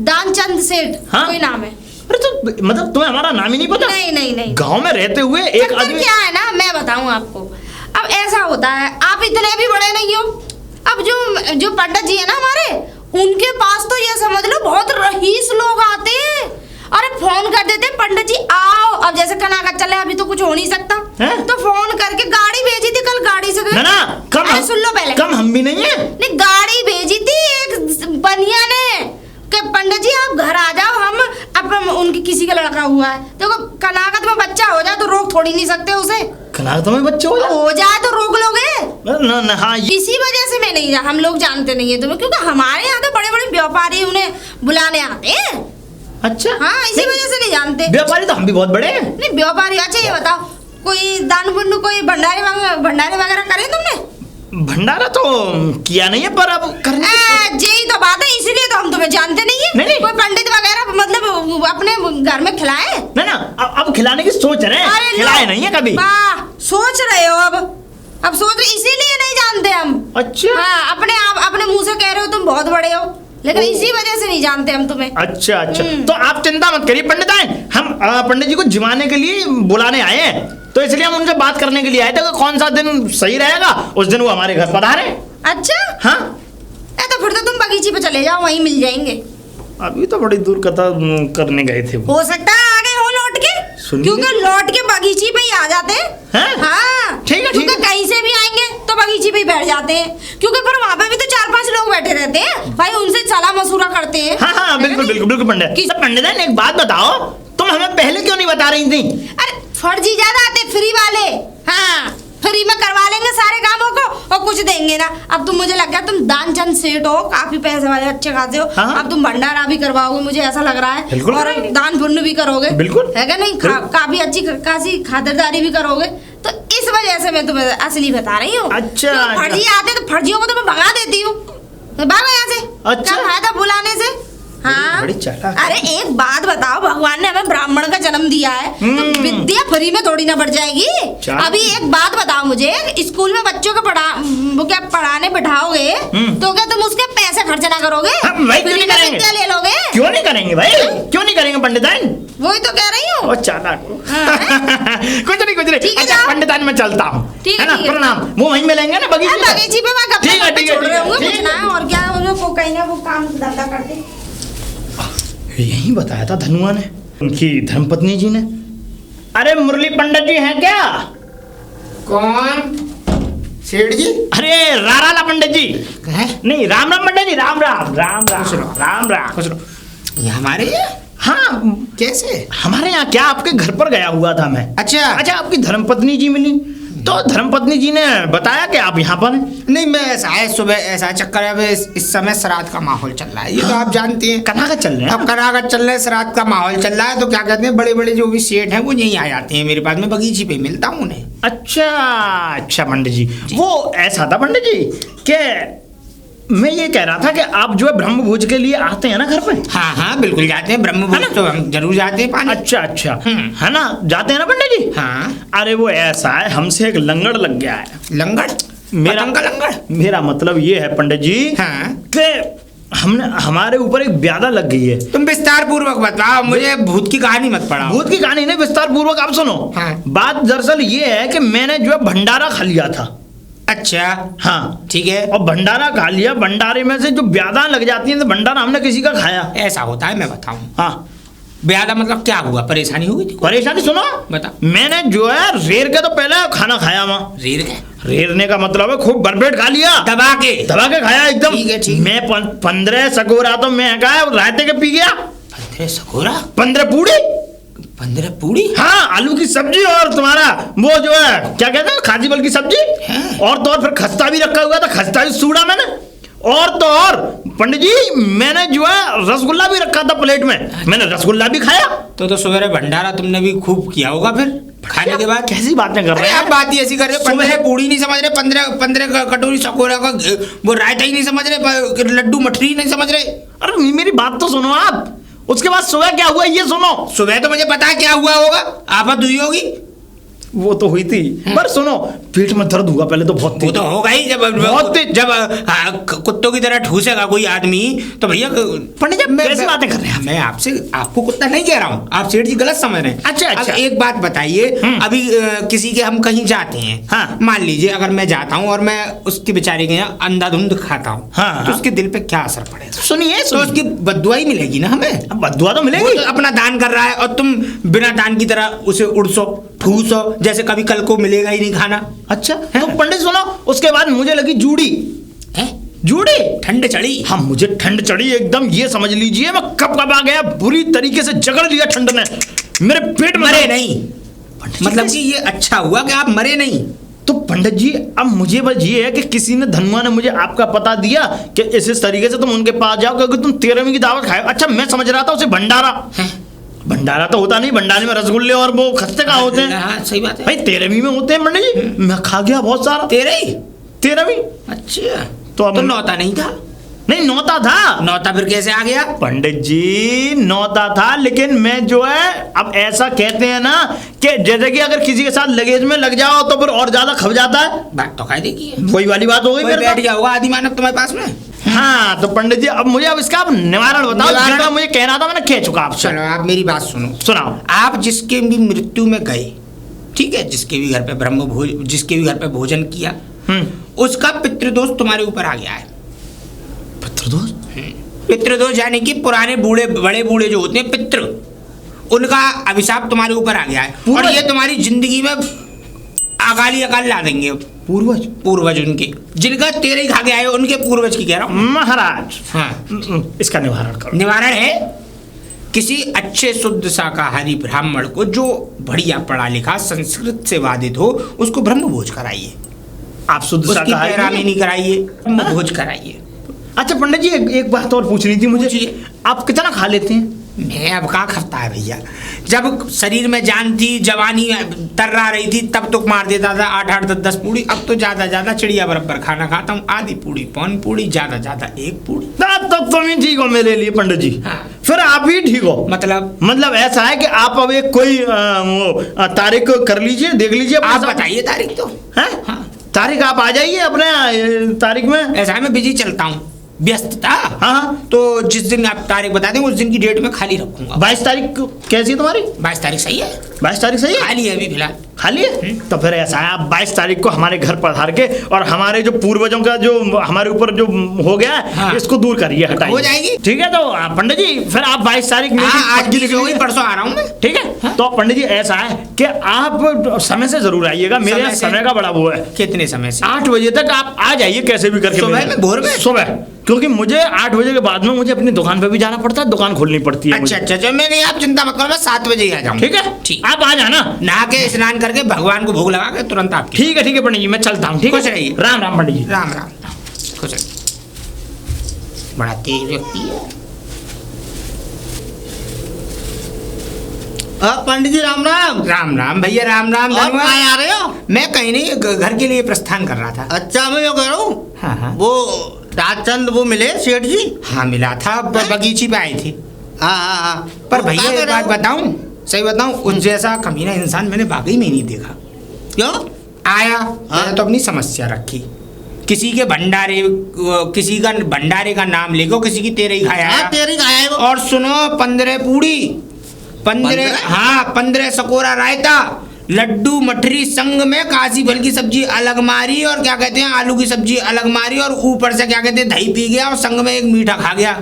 दानचंद सेठ। हाँ? कोई नाम है? अरे तो मतलब तुम्हें हमारा नाम ही नहीं पता? नहीं। गांव में रहते हुए एक आदमी। क्या है ना, मैं बताऊं आपको। अब ऐसा होता है, आप इतने भी बड़े नहीं हो। अब जो पंडित जी है ना हमारे, उनके पास तो ये समझ लो बहुत रईस लोग आते हैं। अरे फोन कर देते पंडित जी आओ। अब जैसे कनागत चले, अभी तो कुछ हो नहीं सकता तो फोन करके गाड़ी भेजी थी, कल गाड़ी से गए। ना कम सुन लो पहले, कम हम भी नहीं है। नहीं गाड़ी भेजी थी एक बनिया ने कि पंडित जी आप घर आ जाओ, हम अब उनकी किसी का लड़का हुआ है। देखो कनागत में बच्चा हो जाए तो रोक थोड़ी नहीं सकते उसे। कनागत में बच्चा हो जाए तो रोक लोगे? हाँ इसी वजह से मैं नहीं, हम लोग जानते नहीं है तुम्हें, क्योंकि हमारे यहाँ तो बड़े बड़े व्यापारी उन्हें बुलाने आते हैं। अच्छा हाँ इसी वजह से नहीं जानते। व्यापारी तो हम भी बहुत बड़े हैं। नहीं व्यापारी। अच्छा ये बताओ, कोई दान पुण्य, कोई भंडारे वगैरह करे तुमने? भंडारा तो किया नहीं है, पर अब करने यही तो बात है, इसीलिए तो हम तुम्हें जानते नहीं है। नहीं। कोई पंडित वगैरह मतलब अपने घर में खिलाए? ना अब खिलाने की सोच रहे हैं, खिलाए नहीं है कभी। सोच रहे हो अब सोच रहे, इसीलिए नहीं जानते हम। अच्छा हाँ अपने मुंह से कह रहे हो तुम बहुत बड़े हो, लेकिन इसी वजह से नहीं जानते हम तुम्हें। अच्छा तो आप चिंता मत करिए पंडित आए, हम पंडित जी को जिमाने के लिए बुलाने आए हैं, तो इसलिए हम उनसे बात करने के लिए आए थे कि कौन सा दिन सही रहेगा, उस दिन वो हमारे घर पधारे। अच्छा हाँ तो फिर तो तुम बगीचे पे चले जाओ, वहीं मिल जाएंगे। अभी तो बड़ी दूर कथा करने गए थे। हो सकता है आगे हो लौट के, क्योंकि लौट के बगीचे पे ही आ जाते हैं। हाँ ठीक है, क्योंकि कहीं से भी आएंगे तो बगीचे पे ही बैठ जाते हैं, क्योंकि फिर वहाँ पे भी तो 4-5 लोग बैठे रहते हैं भाई, उनसे सलाह मशूरा करते हैं। हाँ बिल्कुल पंडित। पंडित एक बात बताओ, तुम हमें पहले क्यों नहीं बता रही थी? अरे फर्जी ज्यादा आते फ्री वाले। हाँ फ्री में करवा लेंगे सारे कामों को और कुछ देंगे ना। अब तुम, मुझे लग गया तुम दानचंद सेठ हो, काफी पैसे वाले अच्छे खासे हो। अब तुम भंडारा भी करवाओगे, मुझे ऐसा लग रहा है, और दान पुण्य भी करोगे। बिल्कुल है क्या नहीं? काफी अच्छी खासी खातिरदारी भी करोगे, तो इस वजह से मैं तुम्हें असली बता रही हूँ। अच्छा फर्जी आते तो फर्जियों को तो मैं भगा देती हूँ, भागो यहाँ से। अच्छा फायदा बुलाने से। हाँ बड़ी चालाक। अरे एक बात बताओ, भगवान ने हमें ब्राह्मण का जन्म दिया है तो विद्या फ्री में थोड़ी ना बढ़ जाएगी। अभी एक बात बताओ मुझे, स्कूल में बच्चों को पढ़ाने बैठाओगे तो क्या तुम उसके पैसे खर्च ना करोगे? विद्या ले लोगे? क्यों नहीं करेंगे भाई, क्यों नहीं करेंगे पंडिताइन? वही तो कह रही हूँ। चालाक कुछ नहीं। ठीक है अच्छा पंडिताइन मैं चलता हूँ, है ना? प्रणाम। वो वहीं मिलेंगे ना बगीचे पे। ठीक है और क्या कहीं ना वो काम धंधा करते। यही बताया था धनुआ ने उनकी धर्मपत्नी जी ने। अरे मुरली पंडित जी हैं क्या? कौन? सेठ जी? अरे राराला पंडित जी। हैं? नहीं, राम राम पंडित जी, राम राम राम राम राम राम। खुश रहो। ये हमारे यहाँ? हाँ, कैसे? हमारे यहाँ क्या, आपके घर पर गया हुआ था मैं। अच्छा। अच्छा, आपकी धर्मपत्नी जी मिली तो धर्मपत्नी जी ने बताया कि आप यहाँ पर हैं। नहीं, मैं ऐसा है, सुबह ऐसा चक्कर है, इस समय श्राद्ध का माहौल चल रहा है, ये तो आप जानती हैं। कनागत चल रहे हैं। अब कनागत चल रहे हैं, श्राद्ध का माहौल चल रहा है, तो क्या कहते हैं, बड़े बड़े जो भी सेठ हैं वो यहीं आ जाते हैं मेरे पास, मैं बगीचे पे मिलता हूँ उन्हें। अच्छा अच्छा पंडित जी, वो ऐसा था पंडित जी कि मैं ये कह रहा था कि आप जो है ब्रह्म भोज के लिए आते हैं ना घर पे। हाँ हाँ, बिल्कुल जाते हैं, ब्रह्म भोज तो हम जरूर जाते हैं पानी। अच्छा अच्छा, है ना, जाते हैं ना पंडित जी। हाँ। अरे वो ऐसा है, हमसे एक लंगड़ लग गया है। लंगड़? मेरा पतंग का लंगड़? मेरा मतलब ये है पंडित जी हाँ। कि हमारे ऊपर एक ब्यादा लग गई है। तुम विस्तार पूर्वक बताओ, मुझे भूत की कहानी मत पढ़ाओ। भूत की कहानी नहीं, विस्तार पूर्वक आप सुनो। हाँ। बात दरअसल ये है कि मैंने जो है भंडारा खा लिया था। अच्छा। हाँ ठीक है। और भंडारा खा लिया, भंडारे में से जो ब्यादा लग जाती है तो भंडारा हमने किसी का खाया। ऐसा होता है, मैं बताऊं। हाँ, ब्यादा मतलब क्या हुआ, परेशानी हुई थी? परेशानी सुनो, बता। मैंने जो है रेर के तो पहले खाना खाया वहाँ। रेर के? रेरने का मतलब है खूब भरपेट खा लिया, दबा के खाया एकदम। ठीक है, ठीक। मैं 15 सकोरा तो मैं खाया, रायते के पी गया। 15 सकोरा? 15 पूड़ी। 15 पूड़ी? हाँ, आलू की सब्जी और तुम्हारा वो जो है क्या कहते हैं, खाजी बल की सब्जी। और तो और फिर खस्ता भी रखा हुआ था, खस्ता भी सूड़ा मैंने। और तो और पंडित जी, मैंने जो है रसगुल्ला भी रखा था प्लेट में, मैंने रसगुल्ला भी खाया। तो सवेरे भंडारा तुमने भी खूब किया होगा फिर खाने के बाद। कैसी बातें कर रहे हैं आप? बात ही ऐसी कर रहे हो, 15 पूड़ी नहीं समझ रहे, 15 कटोरी सकोरा का वो रायता ही नहीं समझ रहे, लड्डू मठरी नहीं समझ रहे। अरे मेरी बात तो सुनो आप, उसके बाद सुबह क्या हुआ ये सुनो। सुबह तो मुझे पता है क्या हुआ होगा, आफत हुई होगी। वो तो हुई थी, पर सुनो, पेट में दर्द हुआ पहले तो बहुत वो तेज। तो होगा ही, जब कुत्तों की तरह ठूसेगा कोई आदमी तो भैया। पंडित जी कैसी बातें कर रहे हैं? मैं आपसे आपको कुत्ता नहीं कह रहा हूँ, आप सेठ जी गलत समझ रहे हैं। अच्छा अच्छा, अब एक बात बताइए, अभी किसी के हम कहीं जाते हैं, हाँ। मान लीजिए अगर मैं जाता हूँ और मैं उसके बेचारे के यहाँ अंधाधुंध खाता हूँ, हाँ, तो उसके दिल पे क्या असर पड़ेगा? सुनिए तो उसकी बददुआ ही मिलेगी ना हमें। बददुआ तो वो मिलेगी। तो अपना दान कर रहा है और तुम बिना दान की तरह उसे उड़सो ठूसो जैसे कभी कल को मिलेगा ही नहीं खाना। अच्छा, तो पंडित सुनो, उसके बाद मुझे लगी जूड़ी। जूड़ी? ठंड चढ़ी? हाँ, मुझे ठंड चढ़ी एकदम, ये समझ लीजिए मैं कब आ गया, बुरी तरीके से जकड़ लिया ठंड ने मेरे पेट में। मरे नहीं? मतलब कि ये अच्छा हुआ कि आप मरे नहीं। तो पंडित जी, अब मुझे बस ये है कि किसी ने धनुआ ने मुझे आपका पता दिया कि इस तरीके से तुम उनके पास जाओ क्योंकि तुम 13वीं की दावत खाए। अच्छा, मैं समझ रहा था उसे भंडारा। भंडारा तो होता नहीं, भंडारे में रसगुल्ले और वो खस्ते कहाँ होते हैं? हाँ, सही बात है भाई, 13वीं में होते हैं पंडित जी। मैं खा गया बहुत सारा। 13वीं? अच्छा, तो अब नौता नहीं था? नहीं, नौता था। नौता फिर कैसे आ गया? पंडित जी, नौता था, लेकिन मैं जो है, अब ऐसा कहते हैं ना कि जैसे कि अगर किसी के साथ लगेज में लग जाओ तो फिर और ज्यादा खप जाता है। बात तो कायदे की है। वही वाली बात हो गई। बैठ गया होगा आदि मानव तुम्हारे पास में। हाँ, तो पंडित जी अब मुझे इसका निवारण बताओ। जितना मुझे कहना था मैंने कह चुका आपसे। चलो, आप मेरी बात सुनो। सुनाओ। आप जिसके भी मृत्यु में गए, ठीक है, जिसके भी घर पे जिसके भी घर पे भोजन किया, उसका पितृदोष तुम्हारे ऊपर आ गया है। पितृदोष? पितृदोष यानी कि पुराने बूढ़े, बड़े बूढ़े जो होते हैं पितृ, उनका अभिशाप तुम्हारे ऊपर आ गया है और ये तुम्हारी जिंदगी में अकाली अकाल ला देंगे। पूर्वज उनके, जिनका 13 खा के आए उनके पूर्वज की कह रहा हूँ महाराज। हाँ, इसका निवारण करो। निवारण है, किसी अच्छे शुद्ध शाकाहारी ब्राह्मण को जो बढ़िया पढ़ा लिखा संस्कृत से वादित हो, उसको ब्रह्म भोज कराइए। आप शुद्ध शाकाहारी नहीं कराइए, ब्रह्म भोज कराइए। अच्छा पंडित जी, एक बात और पूछनी थी मुझे। आप कितना खा लेते हैं? मैं अब कहाँ खाता है भैया, जब शरीर में जान थी, जवानी तर्रा रही थी, तब तो मार देता था 8-8, 10-10 पूड़ी। अब तो ज्यादा चिड़िया बराबर खाना खाता हूँ, आधी पूड़ी, पौन पूड़ी, ज्यादा 1 पूड़ी। तब तुम ही ठीक हो मेरे लिए पंडित जी। हाँ। फिर आप ही ठीक हो। मतलब ऐसा है कि आप अब एक कोई तारीख कर लीजिए, देख लीजिए। आप बताइए तारीख तो है। हाँ, तारीख आप आ जाइए अपने तारीख में। ऐसा है, मैं बिजी चलता हूँ, व्यस्त था। हाँ, तो जिस दिन आप तारीख बता दें उस दिन की डेट में खाली रखूंगा। 22 तारीख कैसी है तुम्हारी? 22 तारीख सही है। 22 तारीख सही है? खाली है अभी फिलहाल। खाली है? तो फिर ऐसा है, आप 22 तारीख को हमारे घर पधार के और हमारे जो पूर्वजों का जो हमारे ऊपर जो हो गया है, हाँ। इसको दूर करिए, हटाइए। हो जाएगी। ठीक है, तो पंडित जी फिर आप 22 तारीख में हाँ, आज की हो गई, परसों आ रहा हूँ मैं। ठीक है। तो पंडित जी ऐसा है कि आप समय से जरूर आइएगा, मेरे यहाँ समय का बड़ा वो है। कितने समय से? 8 बजे तक आप आ जाइए कैसे भी करके। सुबह में, भोर में? सुबह, क्योंकि मुझे 8 बजे के बाद में मुझे अपनी दुकान पे भी जाना पड़ता है, दुकान खोलनी पड़ती है। अच्छा अच्छा, मैं नहीं, आप चिंता मत करो, मैं 7 बजे ही आ जाऊँ। ठीक है, ठीक। आप आ जाना, नहा के स्नान करके भगवान को भोग लगा के तुरंत आपकी। ठीक है पंडित जी, मैं चलता हूँ। ठीक खुश है, रहिए। राम राम पंडित जी। राम राम, खुश रहिए। बड़ा तेज व्यक्ति है। पंडित जी राम राम। राम राम भैया, राम राम। और धन्यवाद। कहाँ आ रहे हो? मैं कहीं नहीं, घर के लिए प्रस्थान कर रहा था। अच्छा, मैं यो कह रहा हूँ, हाँ हाँ वो राजचंद वो मिले सेठ जी? हाँ, मिला था, बगीची पे आई थी। हाँ हाँ हाँ। पर वो भैया क्या एक कर रहे बात हो? बताऊं, सही बताऊं, उस जैसा कमीना इंसान मैंने वाकई में नहीं देखा। क्यों? आया, मैंने तो अपनी समस्या रखी, किसी के भंडारे, किसी का भंडारे का नाम लेके किसी की तेरे ही खाया हाँ, तेरी खाया है वो। और सुनो, 15 पूड़ी, 15, हाँ 15 सकोरा रायता, लड्डू मठरी, संग में काशी फल की सब्जी अलग मारी, और क्या कहते हैं आलू की सब्जी अलग मारी, और ऊपर से क्या कहते हैं दही पी गया, और संग में एक मीठा खा गया।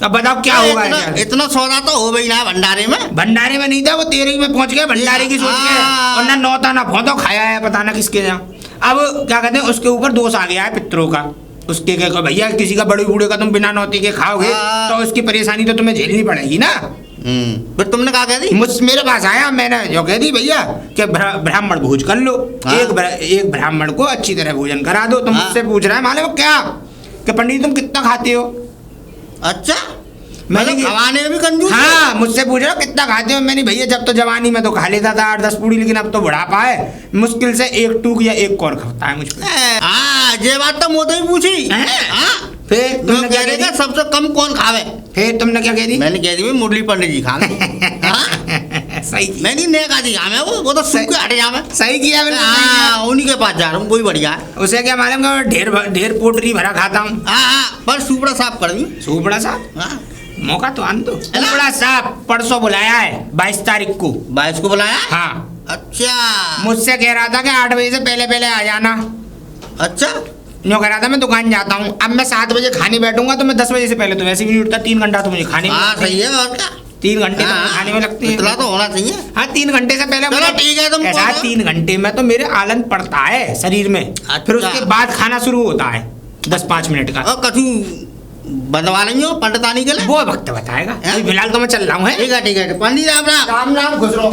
अब बताओ क्या होगा? इतना सौदा तो हो गई ना भंडारे में। भंडारे में नहीं था, वो तेरे ही में पहुंच गया, भंडारे की सोच के, और ना नौता ना भौता खाया है, पता ना किसके यहाँ। अब क्या कहते हैं, उसके ऊपर दोष आ गया है पितरों का। उसके क्या भैया, किसी का बड़े बूढ़े का तुम बिना नौती के खाओगे तो उसकी परेशानी तो तुम्हें झेलनी पड़ेगी ना। फिर तुमने कहा कह दी? मेरे पास आया, मैंने जो कह दी भैया कि ब्राह्मण भोज कर लो। हाँ। एक ब्राह्मण को अच्छी तरह भोजन करा दो। तो मुझसे पूछ रहा है मालूम क्या कि पंडित तुम कितना खाते हो? अच्छा, मैंने खवाने में भी कंजूस? हाँ, मुझसे पूछ रहा कितना खाते हो? मैंने भैया जब तो जवानी में तो खा लेता था 8-10 पूड़ी, लेकिन अब तो बुढ़ापा है, मुश्किल से 1 टूक या 1 कौर खाता है मुझ पे। हाँ, ये बात तो मुझे ही पूछी। हाँ, फिर तुमने क्या कह दी? सबसे कम कौन खावे? फिर तुमने क्या कह दी? मैंने कह दी मुरली पंडित जी खावे। सही किया। नहीं नहीं, का दी खावे, वो तो सूख के हटे जावे। सही किया मैंने। हाँ, उन्हीं के पास जा रहा हूँ, कोई बढ़िया है। उसे क्या मालूम का ढेर पोटरी भरा खाता हूँ। हाँ, पर सुपड़ा साफ कर दी। सुपड़ा साहब, हाँ, मौका तो आन दो। सुपड़ा साहब परसों बुलाया है 22 तारीख को। 22 को बुलाया? हाँ। अच्छा। मुझसे कह रहा था कि 8 बजे से पहले पहले आ जाना। अच्छा, यूँ कह रहा था मैं दुकान जाता हूँ। अब मैं 7 बजे खाने बैठूंगा तो मैं 10 बजे से पहले तो वैसे भी नहीं उठता। 3 घंटा तो मुझे खाने में हाँ लगते हैं। सही है। और क्या, 3 घंटे तो मुझे खाने में लगते हैं। इतना तो होना चाहिए। हाँ, 3 घंटे से पहले चलो ठीक है, तुम ऐसा बोलो। 3 घंटे में तो मेरे आलन पड़ता है शरीर में। अच्छा। फिर उसके बाद खाना शुरू होता है 10-5 मिनट का। और कछु बंधवा नहीं हो पंडितानी के लिए? वो वक्त बताएगा। हैं? अभी फिलहाल तो मैं चल रहा हूँ। ठीक है ठीक है, पंडित राम राम। राम राम, खुश रहो।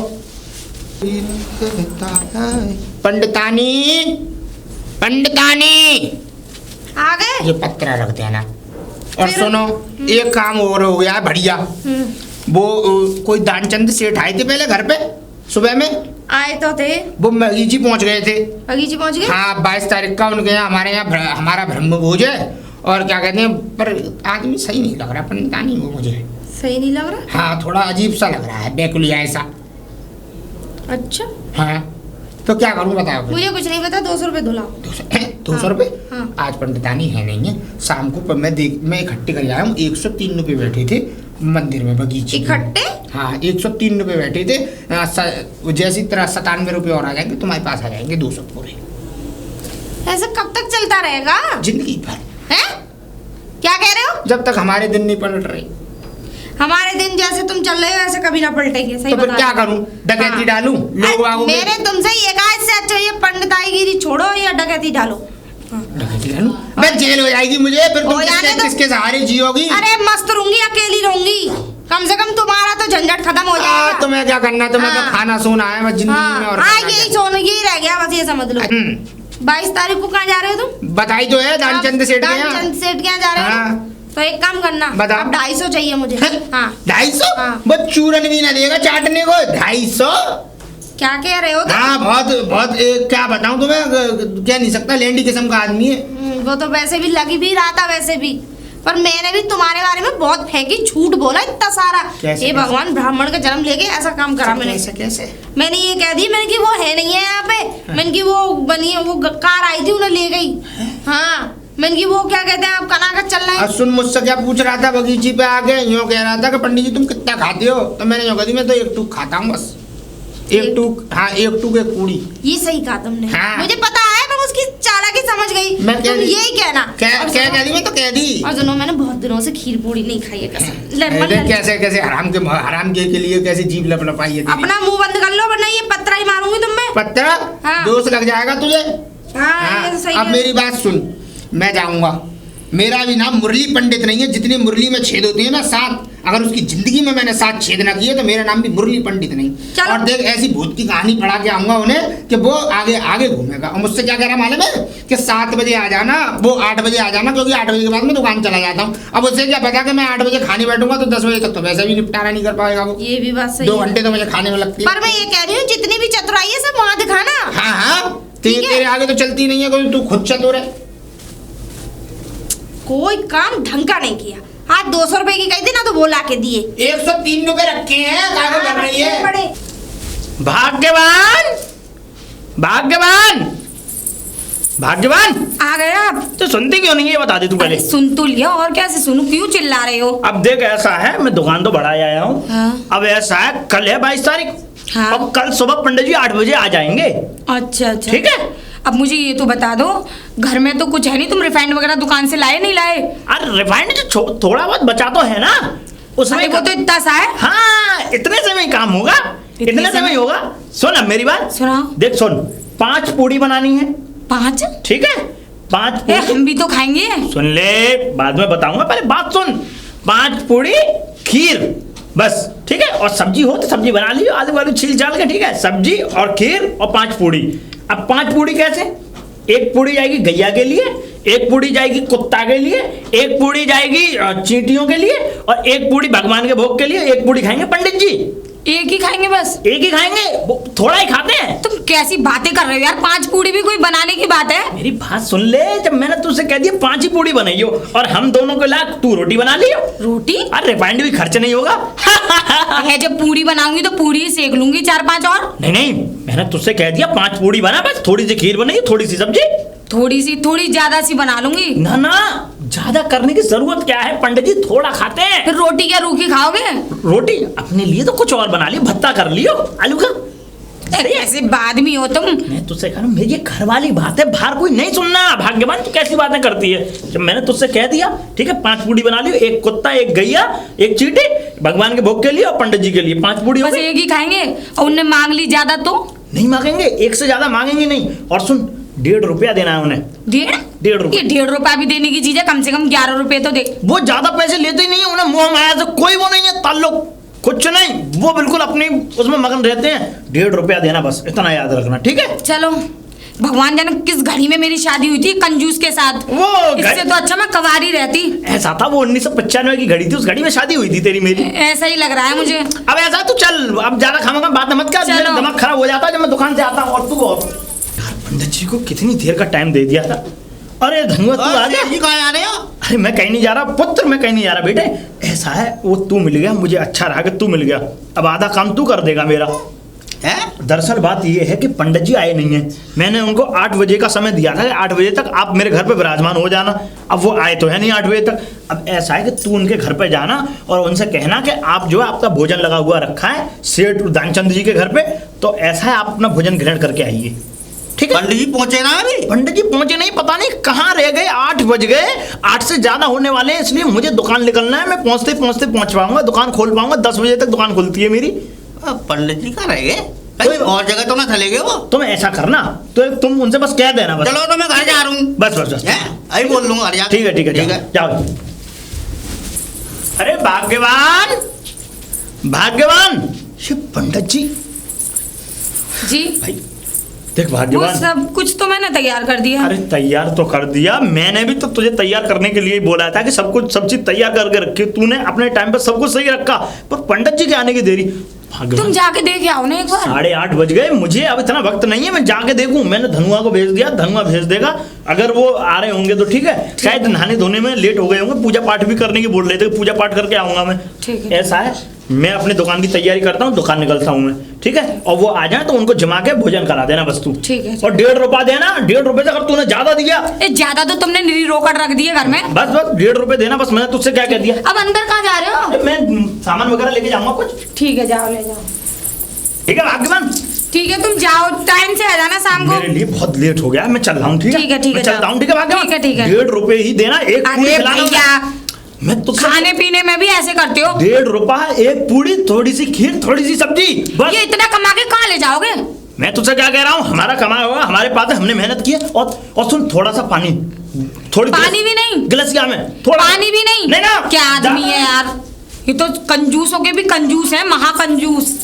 पंडितानी, पंडितानी, आ गए? ये पत्रा रख देना। और फिर? सुनो, एक काम और हो गया है बढ़िया। वो कोई दानचंद सेठ आए थे पहले घर पे सुबह में। आए तो थे, वो बगीची पहुंच गए थे। बगीची पहुंच गए। हाँ, 22 तारीख का उनके यहाँ, हमारे यहाँ हमारा ब्रह्म भोज है। और क्या कहते हैं, पर आदमी सही नहीं लग रहा पंडितानी वो मुझे। सही नहीं लग रहा? हाँ, थोड़ा अजीब सा लग रहा है, बेकुलिया ऐसा। अच्छा, हाँ, तो क्या करूँ बताओ? मुझे कुछ नहीं पता। 200 रुपए धुलाओ। 200 रुपए? हाँ। आज पंडितानी है नहीं है। शाम को पर मैं इकट्ठे कर आया हूँ। 103 रुपए बैठे थे मंदिर में बगीचे में। इकट्ठे? हाँ, 103 रुपए बैठे थे। जैसी तरह 97 रुपए और आ जाएंगे तुम्हारे पास, आ जाएंगे 200 पूरे। ऐसे कब तक चलता रहेगा? जिंदगी भर। हैं? क्या कह रहे हो? जब तक हमारे दिन नहीं पलट रही। हमारे दिन जैसे तुम चल रहे हो ऐसे कभी ना पलटेंगे। सही तो फिर बता क्या रही हूँ। करूं? डकैती हाँ। डालूं? लोग आओगे? मैंने तुमसे ये कहा, इससे अच्छा ये पंडिताईगिरी छोड़ो या डकैती डालो। डकैती डालूं? मैं जेल हो जाएगी मुझे, फिर तुम हो जाने दो। किसके सहारे जियोगी? अरे मस्त रहूंगी, अकेली रहूंगी। कम से कम तुम्हारा तो झंझट खत्म हो जाएगा। तुम्हें क्या करना है? तुम्हें हाँ। तो खाना सोना है बस जिंदगी में। और हाँ, करना यही क्या? सोना यही रह गया बस, ये समझ लो। 22 तारीख को कहाँ जा रहे हो तुम? बताई तो है, दानचंद सेठ के यहाँ। दानचंद सेठ के यहाँ जा रहे हो? हाँ। तो एक काम करना, बताओ। अब 250 चाहिए मुझे। हाँ। 250? हाँ। वो चूरन भी ना देगा चाटने को। 250? क्या कह रहे हो तुम? हाँ, बहुत बहुत क्या बताऊं तुम्हें, कह नहीं सकता। लेंडी किस्म का आदमी है। वो तो वैसे भी लगी भी रहा था वैसे भी। पर मैंने भी तुम्हारे बारे में बहुत फेंकी, झूठ बोला इतना सारा। कैसे? ये भगवान ब्राह्मण का जन्म लेके ऐसा काम करा मैंने। कैसे कैसे? मैंने ये कह दी, मैंने कि वो है नहीं है यहाँ पे। मैंने कि वो बनी है, वो कार आई थी उन्हें ले गई। हाँ, मैंने कि वो क्या कहते हैं, आप कनाकत चल रहे हैं। सुन, मुझसे क्या पूछ रहा था बगीची पे आके? यूँ कह रहा था कि पंडित जी तुम कितना खाते हो? तो मैंने यूँ कह दी मैं तो 1 टूक खाता हूँ बस। एक टूक, हाँ एक टूक एक पूड़ी। ये सही कहा तुमने। हाँ। मुझे पता है, मैं उसकी चालाकी समझ गई। मैं तुम यही कहना। क्या और क्या सुनो- कह दी? मैं तो कह दी। और सुनो, मैंने बहुत दिनों से खीर पूड़ी नहीं खाई है कसम। अरे कैसे कैसे हराम के लिए कैसे जीभ लपलपाई है तेरी? अपना मुंह बंद कर लो, वरना ये पत्थर ही मारूंगी तुम में। पत्थर? हाँ। दोष लग जाएगा तुझे। हाँ, ये तो सही अब है। मेरी बात सुन, मैं जाऊंगा। मेरा भी नाम मुरली पंडित नहीं है। जितनी मुरली में छेद होती है ना 7, अगर उसकी जिंदगी में मैंने 7 छेद ना किए तो मेरा नाम भी मुरली पंडित नहीं। चलो। और देख, ऐसी भूत की कहानी पढ़ा के आऊंगा उन्हें कि वो आगे आगे घूमेगा। और मुझसे क्या कह रहा मालूम है कि 7 बजे आ जाना, वो 8 बजे आ जाना, क्योंकि 8 बजे के बाद मैं दुकान चला जाता हूँ। अब उससे क्या पता कि मैं 8 बजे खाने बैठूंगा तो 10 बजे तक तो वैसे भी निपटारा नहीं कर पाएगा वो। ये भी बात सही 2 है। घंटे तो मुझे खाने में लगती है। पर मैं ये कह रही हूँ, जितनी भी चतुराई है सब वहाँ दिखाना। हाँ हाँ, ठीक है। तेरे आगे तो चलती नहीं है कोई, तू खुद चतुर है। कोई काम ढंग का नहीं किया। आज 200 रुपए की कही थी ना, तो वो ला के दिए। 103 रुपए रखे हैं, कागज कर रही है। बड़े भाग्यवान, भाग्यवान, भाग्यवान। आ गए आप। तो सुनती क्यों नहीं है, ये बता दे तू पहले। अरे सुन तो लिया, और कैसे सुनूं? क्यों चिल्ला रहे हो? अब देख, ऐसा है, मैं दुकान तो बढ़ाए आया हूँ। हाँ। अब ऐसा है, कल है 22 तारीख। हाँ। अब कल सुबह पंडित जी 8 बजे आ जाएंगे। अच्छा अच्छा, ठीक है। अब मुझे ये तो बता दो, घर में तो कुछ है नहीं, तुम रिफाइंड वगैरह दुकान से लाए नहीं लाए? अरे रिफाइंड थोड़ा बहुत बचा तो है ना उसमें। अरे वो तो इतना सा है। हाँ, इतने से में ही काम होगा, इतने से में ही होगा। सुन अब मेरी बात सुनाओ। देख सुन, 5 पूड़ी बनानी है। 5? ठीक है, 5 ए, पूड़ी। हम भी तो खाएंगे। सुन ले, बाद में बताऊंगा, पहले बात सुन। 5 पूड़ी खीर बस, ठीक है। और सब्जी हो तो सब्जी बना लियो, आलू वालू छील छाल के, ठीक है। सब्जी और खीर और 5 पूड़ी। अब 5 पूड़ी कैसे? एक पूड़ी जाएगी गैया के लिए, एक पूड़ी जाएगी कुत्ता के लिए, एक पूड़ी जाएगी चींटियों के लिए, और एक पूड़ी भगवान के भोग के लिए। एक पूड़ी खाएंगे पंडित जी, एक ही खाएंगे बस? एक ही खाएंगे, वो थोड़ा ही खाते हैं। तुम कैसी बातें कर रहे हो यार? 5 पूड़ी भी कोई बनाने की बात है? मेरी बात सुन ले, जब मैंने तुझसे कह दिया 5 ही पूड़ी बनाइयो, और हम दोनों को ला, तू रोटी बना लियो। रोटी? अरे रिफाइंड भी खर्च नहीं होगा। है, जब पूड़ी बनाऊंगी तो पूड़ी ही सेक लूंगी 4-5 और। नहीं नहीं, मैंने तुझसे कह दिया 5 पूड़ी बना, बस थोड़ी सी खीर बनाइए, थोड़ी सी सब्जी। थोड़ी ज्यादा सी बना लूंगी। ना ना, ज्यादा करने की जरूरत क्या है, पंडित जी थोड़ा खाते हैं। फिर रोटी क्या रूखी खाओगे? रोटी अपने लिए तो कुछ और बना लियो, भत्ता कर लियो आलू का। ऐसे आदमी हो तुम। मैं तुझसे कह रहा हूँ, मेरी ये घर वाली बात है, बाहर कोई नहीं सुनना। भाग्यवान तू कैसी बातें करती है? जब मैंने तुझसे कह दिया, ठीक है, 5 पूड़ी बना लियो, एक कुत्ता, एक गैया, एक चींटी, भगवान के भोग के लिए और पंडित जी के लिए 5 पूड़ी हो बस गई। एक ही खाएंगे, और उनने मांग ली ज्यादा तो? नहीं मांगेंगे, एक से ज्यादा मांगेंगे नहीं। और सुन, 1.5 रुपया देना है उन्हें। 1.5 रुपया? ये 1.5 रुपया भी देने की चीज है, कम से कम 11 रुपए तो दे। वो ज्यादा पैसे लेते ही नहीं है, उन्हें मोह माया से कोई वो नहीं है ताल्लुक, कुछ नहीं। वो बिल्कुल अपनी उसमें मगन रहते हैं। 1.5 रुपया देना, बस इतना याद रखना, ठीक है। चलो, भगवान जाने किस घड़ी में मेरी शादी हुई थी कंजूस के साथ। वो इससे तो अच्छा मैं कवारी रहती। ऐसा था, वो 1995 की घड़ी थी, उस घड़ी में शादी हुई थी तेरी मेरी। ऐसा ही लग रहा है मुझे। अब ऐसा तू चल, अब ज्यादा खाऊंगा बात मत कर, मेरा दिमाग खराब हो जाता है जब मैं दुकान से आता हूँ। और तू यार, पंडित जी को कितनी देर का टाइम दे दिया था। अरे धनुआ, तू आ गया? जी कहाँ जा रहे हो? अरे मैं कहीं नहीं जा रहा पुत्र, मैं कहीं नहीं जा रहा बेटे। ऐसा है, वो तू मिल गया, मुझे अच्छा रहा कि तू मिल गया। अब आधा काम तू कर देगा मेरा। है? दरअसल बात ये है कि पंडित जी आए नहीं हैं। मैंने उनको 8 बजे का समय दिया था कि 8 बजे तक आप मेरे घर पे विराजमान हो जाना। अब वो आए तो है नहीं 8 बजे तक। अब ऐसा है कि तू उनके घर पे जाना और उनसे कहना कि आप जो है, आपका भोजन लगा हुआ रखा है सेठ दानचंद जी के घर पे, तो ऐसा है, आप अपना भोजन ग्रहण करके आइए, ठीक है। पंडित जी पहुंचे ना अभी? पंडित जी पहुंचे नहीं, पता नहीं कहाँ रह गए। 8 बज गए, 8 से ज्यादा होने वाले हैं, इसलिए मुझे दुकान निकलना है। मैं पहुंचते पहुंचते पहुंच पाऊंगा, दुकान खोल पाऊंगा। 10 बजे तक दुकान खुलती है मेरी। पंडित जी कहाँ रह गए? कहीं और जगह तो ना चले गए वो? तुम ऐसा करना, तो तुम उनसे बस कह देना बस। चलो तो मैं घर जा रहा हूँ। बस बस बस, अभी बोल लूंगा घर जा। ठीक है ठीक है, जाओ। अरे भाग्यवान, भाग्यवान, ये पंडित जी जी भाई देख वो भाग्यवान। सब कुछ तो मैंने तैयार कर दिया। अरे तैयार तो कर दिया, मैंने भी तो तुझे तैयार करने के लिए ही बोला था कि सब कुछ, सब चीज तैयार करके रखी। तूने अपने टाइम पे सब कुछ सही रखा, पर पंडित जी के आने की देरी। तुम जाके देख आओ ना एक बार। 8:30 बज गए, मुझे अब इतना वक्त नहीं है, मैं जाके देखूं। मैंने धनुआ को भेज दिया, धनुआ भेज देगा। अगर वो आ रहे होंगे तो ठीक है, शायद नहाने धोने में लेट हो गए होंगे, पूजा पाठ भी करने की बोल रहे थे, पूजा पाठ करके आऊंगा मैं। ठीक है। ऐसा है, मैं अपनी दुकान की तैयारी करता हूँ, दुकान निकलता हूँ मैं, ठीक है। और वो आ जाए तो उनको जमा के भोजन करा देना बस तू। ठीक है। और 1.5 रुपया देना। 1.5 रुपये से अगर तूने ज्यादा दिया, ज्यादा तो तुमने निरी रोकड़ रख दिए घर में। बस बस 1.5 रुपये देना बस। मैंने तुझसे क्या कह दिया? अब अंदर कहाँ जा रहे हो? मैं सामान वगैरह लेके जाऊंगा कुछ। ठीक है, जाओ ले जाओ। ठीक है भाग्यवान? ठीक है, तुम जाओ, टाइम से आ जाना शाम को। मेरे लिए बहुत लेट हो गया, मैं चल रहा हूँ। ठीक है ठीक है, ठीक है, मैं चलता हूँ। ठीक है भाग्यवान? ठीक है, ठीक है। 1.5 रुपए ही देना, एक पूरी अरे खिलाना। भैया, मैं तो खाने पीने में भी ऐसे करते हो? 1.5 रुपया, एक पूरी, थोड़ी सी खीर, थोड़ी सी सब्जी, बस। ये इतना कमा के कहाँ ले जाओगे? मैं तुझसे क्या कह रहा हूँ, हमारा कमाया होगा, हमारे पास है, हमने मेहनत की है। और सुन, थोड़ा सा पानी, थोड़ी पानी भी नहीं? गिलसिया में थोड़ा पानी भी नहीं? नहीं ना। क्या आदमी है यार, ये तो कंजूसों के भी कंजूस है, महाकंजूस।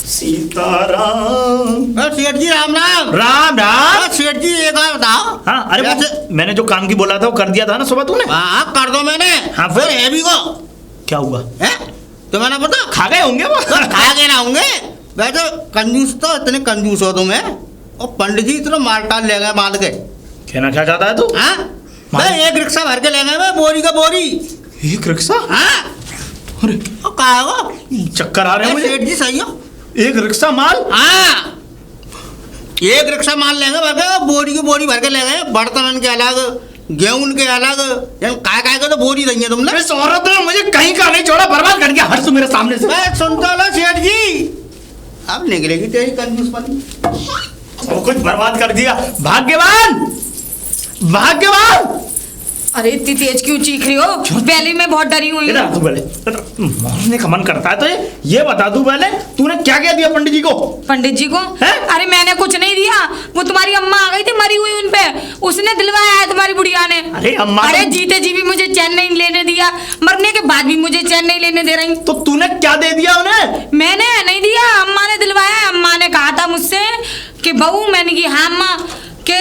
सीताराम। सेठ जी राम राम। राम राम। सेठ जी एक बार बताओ। हाँ, अरे कैसे? मैंने जो काम की बोला था वो कर दिया था ना सुबह तूने? हाँ कर दो मैंने। हाँ, फिर? हैवी को क्या हुआ? है तुम्हें ना पता? खा गए होंगे वो। खा के ना होंगे। वैसे कंजूस तो इतने कंजूस हो तुम्हें, और पंडित जी इतना माल टाल ले गए बांध के। कहना क्या चाहता है तू? हाँ भाई, एक रिक्शा भर के ले गए मैं, बोरी का बोरी। एक रिक्शा? हाँ अरे कहा हो? चक्कर आ रहे हैं मुझे। सेठ जी सही हो? एक रिक्शा माल? हाँ एक रिक्शा माल लेंगे भर के, बोरी की बोरी भर के ले गए, बर्तन के अलग, गेहूं के अलग, काय काय के तो बोरी देंगे तुमने। इस औरत ने मुझे कहीं का नहीं छोड़ा, बर्बाद कर दिया। हट तू मेरे सामने से। मैं सुनता लो सेठ जी, अब निकलेगी तेरी कंजूसपनी। सब कुछ बर्बाद कर दिया। भाग्यवान, भाग्यवान। अरे इतनी तेज क्यों चीख रही हो? पहले मैं बहुत डरी हुई इधर आ हूँ। तू पहले। मारने का मन करता है तो ये बता तू पहले, तूने क्या क्या दिया पंडित जी को? पंडित जी को? है? अरे मैंने कुछ नहीं दिया, वो तुम्हारी अम्मा आ गई थी मरी हुई उन पे, उसने दिलवाया है तुम्हारी बुढ़िया ने। अरे अम्मा, अरे जीते जी भी मुझे चैन नहीं लेने दिया, मरने के बाद भी मुझे चैन नहीं लेने दे रही। तो तूने क्या दे दिया उन्हें? मैंने नहीं दिया, अम्मा ने दिलवाया है। अम्मा ने कहा था मुझसे कि बहू, मैंने की हाँ अम्मा, के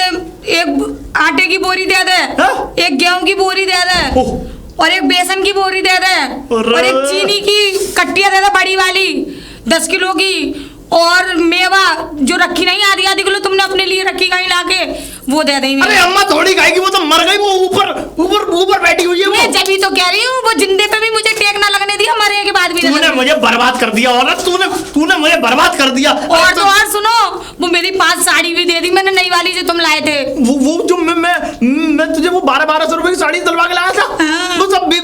एक आटे की बोरी दे दे, हाँ? एक गेहूं की बोरी दे दे, ओह। और एक बेसन की बोरी दे दे, अरे। और एक चीनी की कट्टिया दे दे बड़ी वाली 10 किलो की, और मेवा जो रखी नहीं आधी आधी किलो तुमने अपने लिए रखी कहीं लाके, वो दे देंगे। अरे अम्मा थोड़ी खाएगी, वो तो मर गई, वो ऊपर ऊपर ऊपर बैठी हुई है वो। मैं जब ही तो कह रही हूँ, वो जिंदे पे भी मुझे टेक ना लगने दिया, मरने के बाद भी तूने मुझे बर्बाद कर दिया औरत, तूने मुझे बर्बाद कर दिया। और तो और सुनो, वो मेरी 5 साड़ी भी दे दी मैंने, नई वाली जो तुम लाए थे। वो जो मैं तुझे वो 1200 रुपए की साड़ी दिलवा के लाया था, हाँ। वो सब भी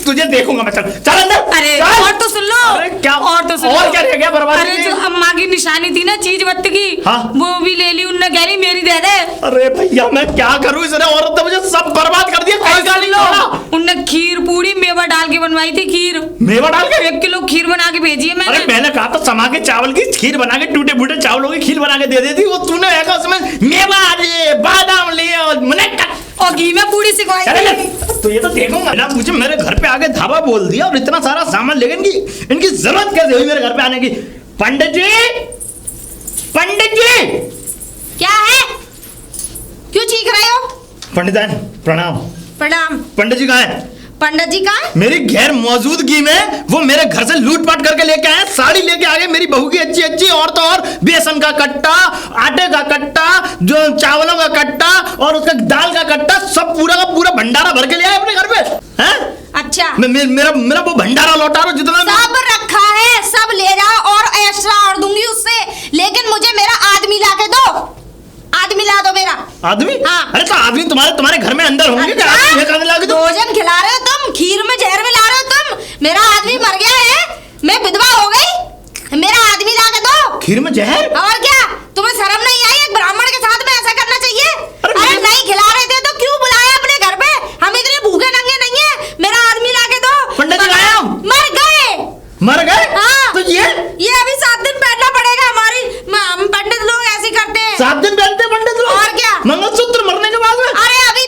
तुझे देखूंगा मैं। चल अंदर। अरे चल। और तो सुन लो। अरे क्या? और तो सुन और लो। क्या रह गया बर्बाद? अरे जो अम्मा की निशानी थी ना चीज वत्त की, हाँ। वो भी ले ली उनने, कह रही मेरी दे दे। अरे भैया मैं क्या करूं, इसने औरत ने मुझे सब बर्बाद कर दिया। कोई गाली लो, लो। उनने खीर पूरी मेवा डाल के बनवाई थी, खीर मेवा डाल के? 1 किलो खीर बना के भेजी है अरे मैंने। मैंने कहा था समा के चावल की खीर बना के, टूटे फूटे चावलों की खीर बना के दे देती, वो तूने ऐसा उसमें मेवा ले, बादाम ले और मुनक्का और घी में पूरी सिखवाई थी। तो ये तो देखूंगा ना। मुझे मेरे घर पे आके धाबा बोल दिया और इतना सारा सामान लेके इनकी जरूरत कैसे हुई मेरे घर पे आने की? पंडित जी, पंडित जी। क्या है, क्यों चीख रहे हो? पंडितान प्रणाम। प्रणाम। पंडित जी कहाँ है? पंडित जी कहाँ? मेरी गैर मौजूदगी में वो मेरे घर से लूटपाट करके लेके आए, साड़ी लेके आ गए मेरी बहू की अच्छी अच्छी, और तो और बेसन का कट्टा, आटे का कट्टा, जो चावलों का कट्टा और उसका दाल का कट्टा, सब पूरा का पूरा भंडारा भर के ले आए अपने घर पे। हैं? अच्छा, मेरा वो भंडारा लौटा रहा जितना सब रखा है, सब ले जाओ और एक्स्ट्रा और दूंगी उससे, लेकिन मुझे मेरा आदमी ला के दो। आदमी ला दो मेरा। आदमी? हाँ। अरे तो आदमी तुम्हारे घर में अंदर होंगे क्या? अच्छा? ये कहने लगे तो भोजन खिला रहे हो तुम, खीर में जहर मिला रहे हो तुम। मेरा आदमी मर गया है, मैं विधवा हो गई, मेरा आदमी ला के दो। खीर में जहर? और क्या, तुम्हें शर्म नहीं आई? एक ब्राह्मण के साथ में ऐसा करना चाहिए? अरे नहीं खिला रहे थे तो क्यों बुलाया अपने घर पे? हम इतने भूखे नंगे नहीं है, मेरा आदमी ला के दो। पंडित जी आया? मर गए। मर गए? हाँ। तो ये अभी 7 दिन बैठना पड़ेगा। हमारी पंडित लोग ऐसे करते हैं। 7 दिन बैठते पंडित लोग? और क्या? मंगलसूत्र मरने के बाद में? अरे अभी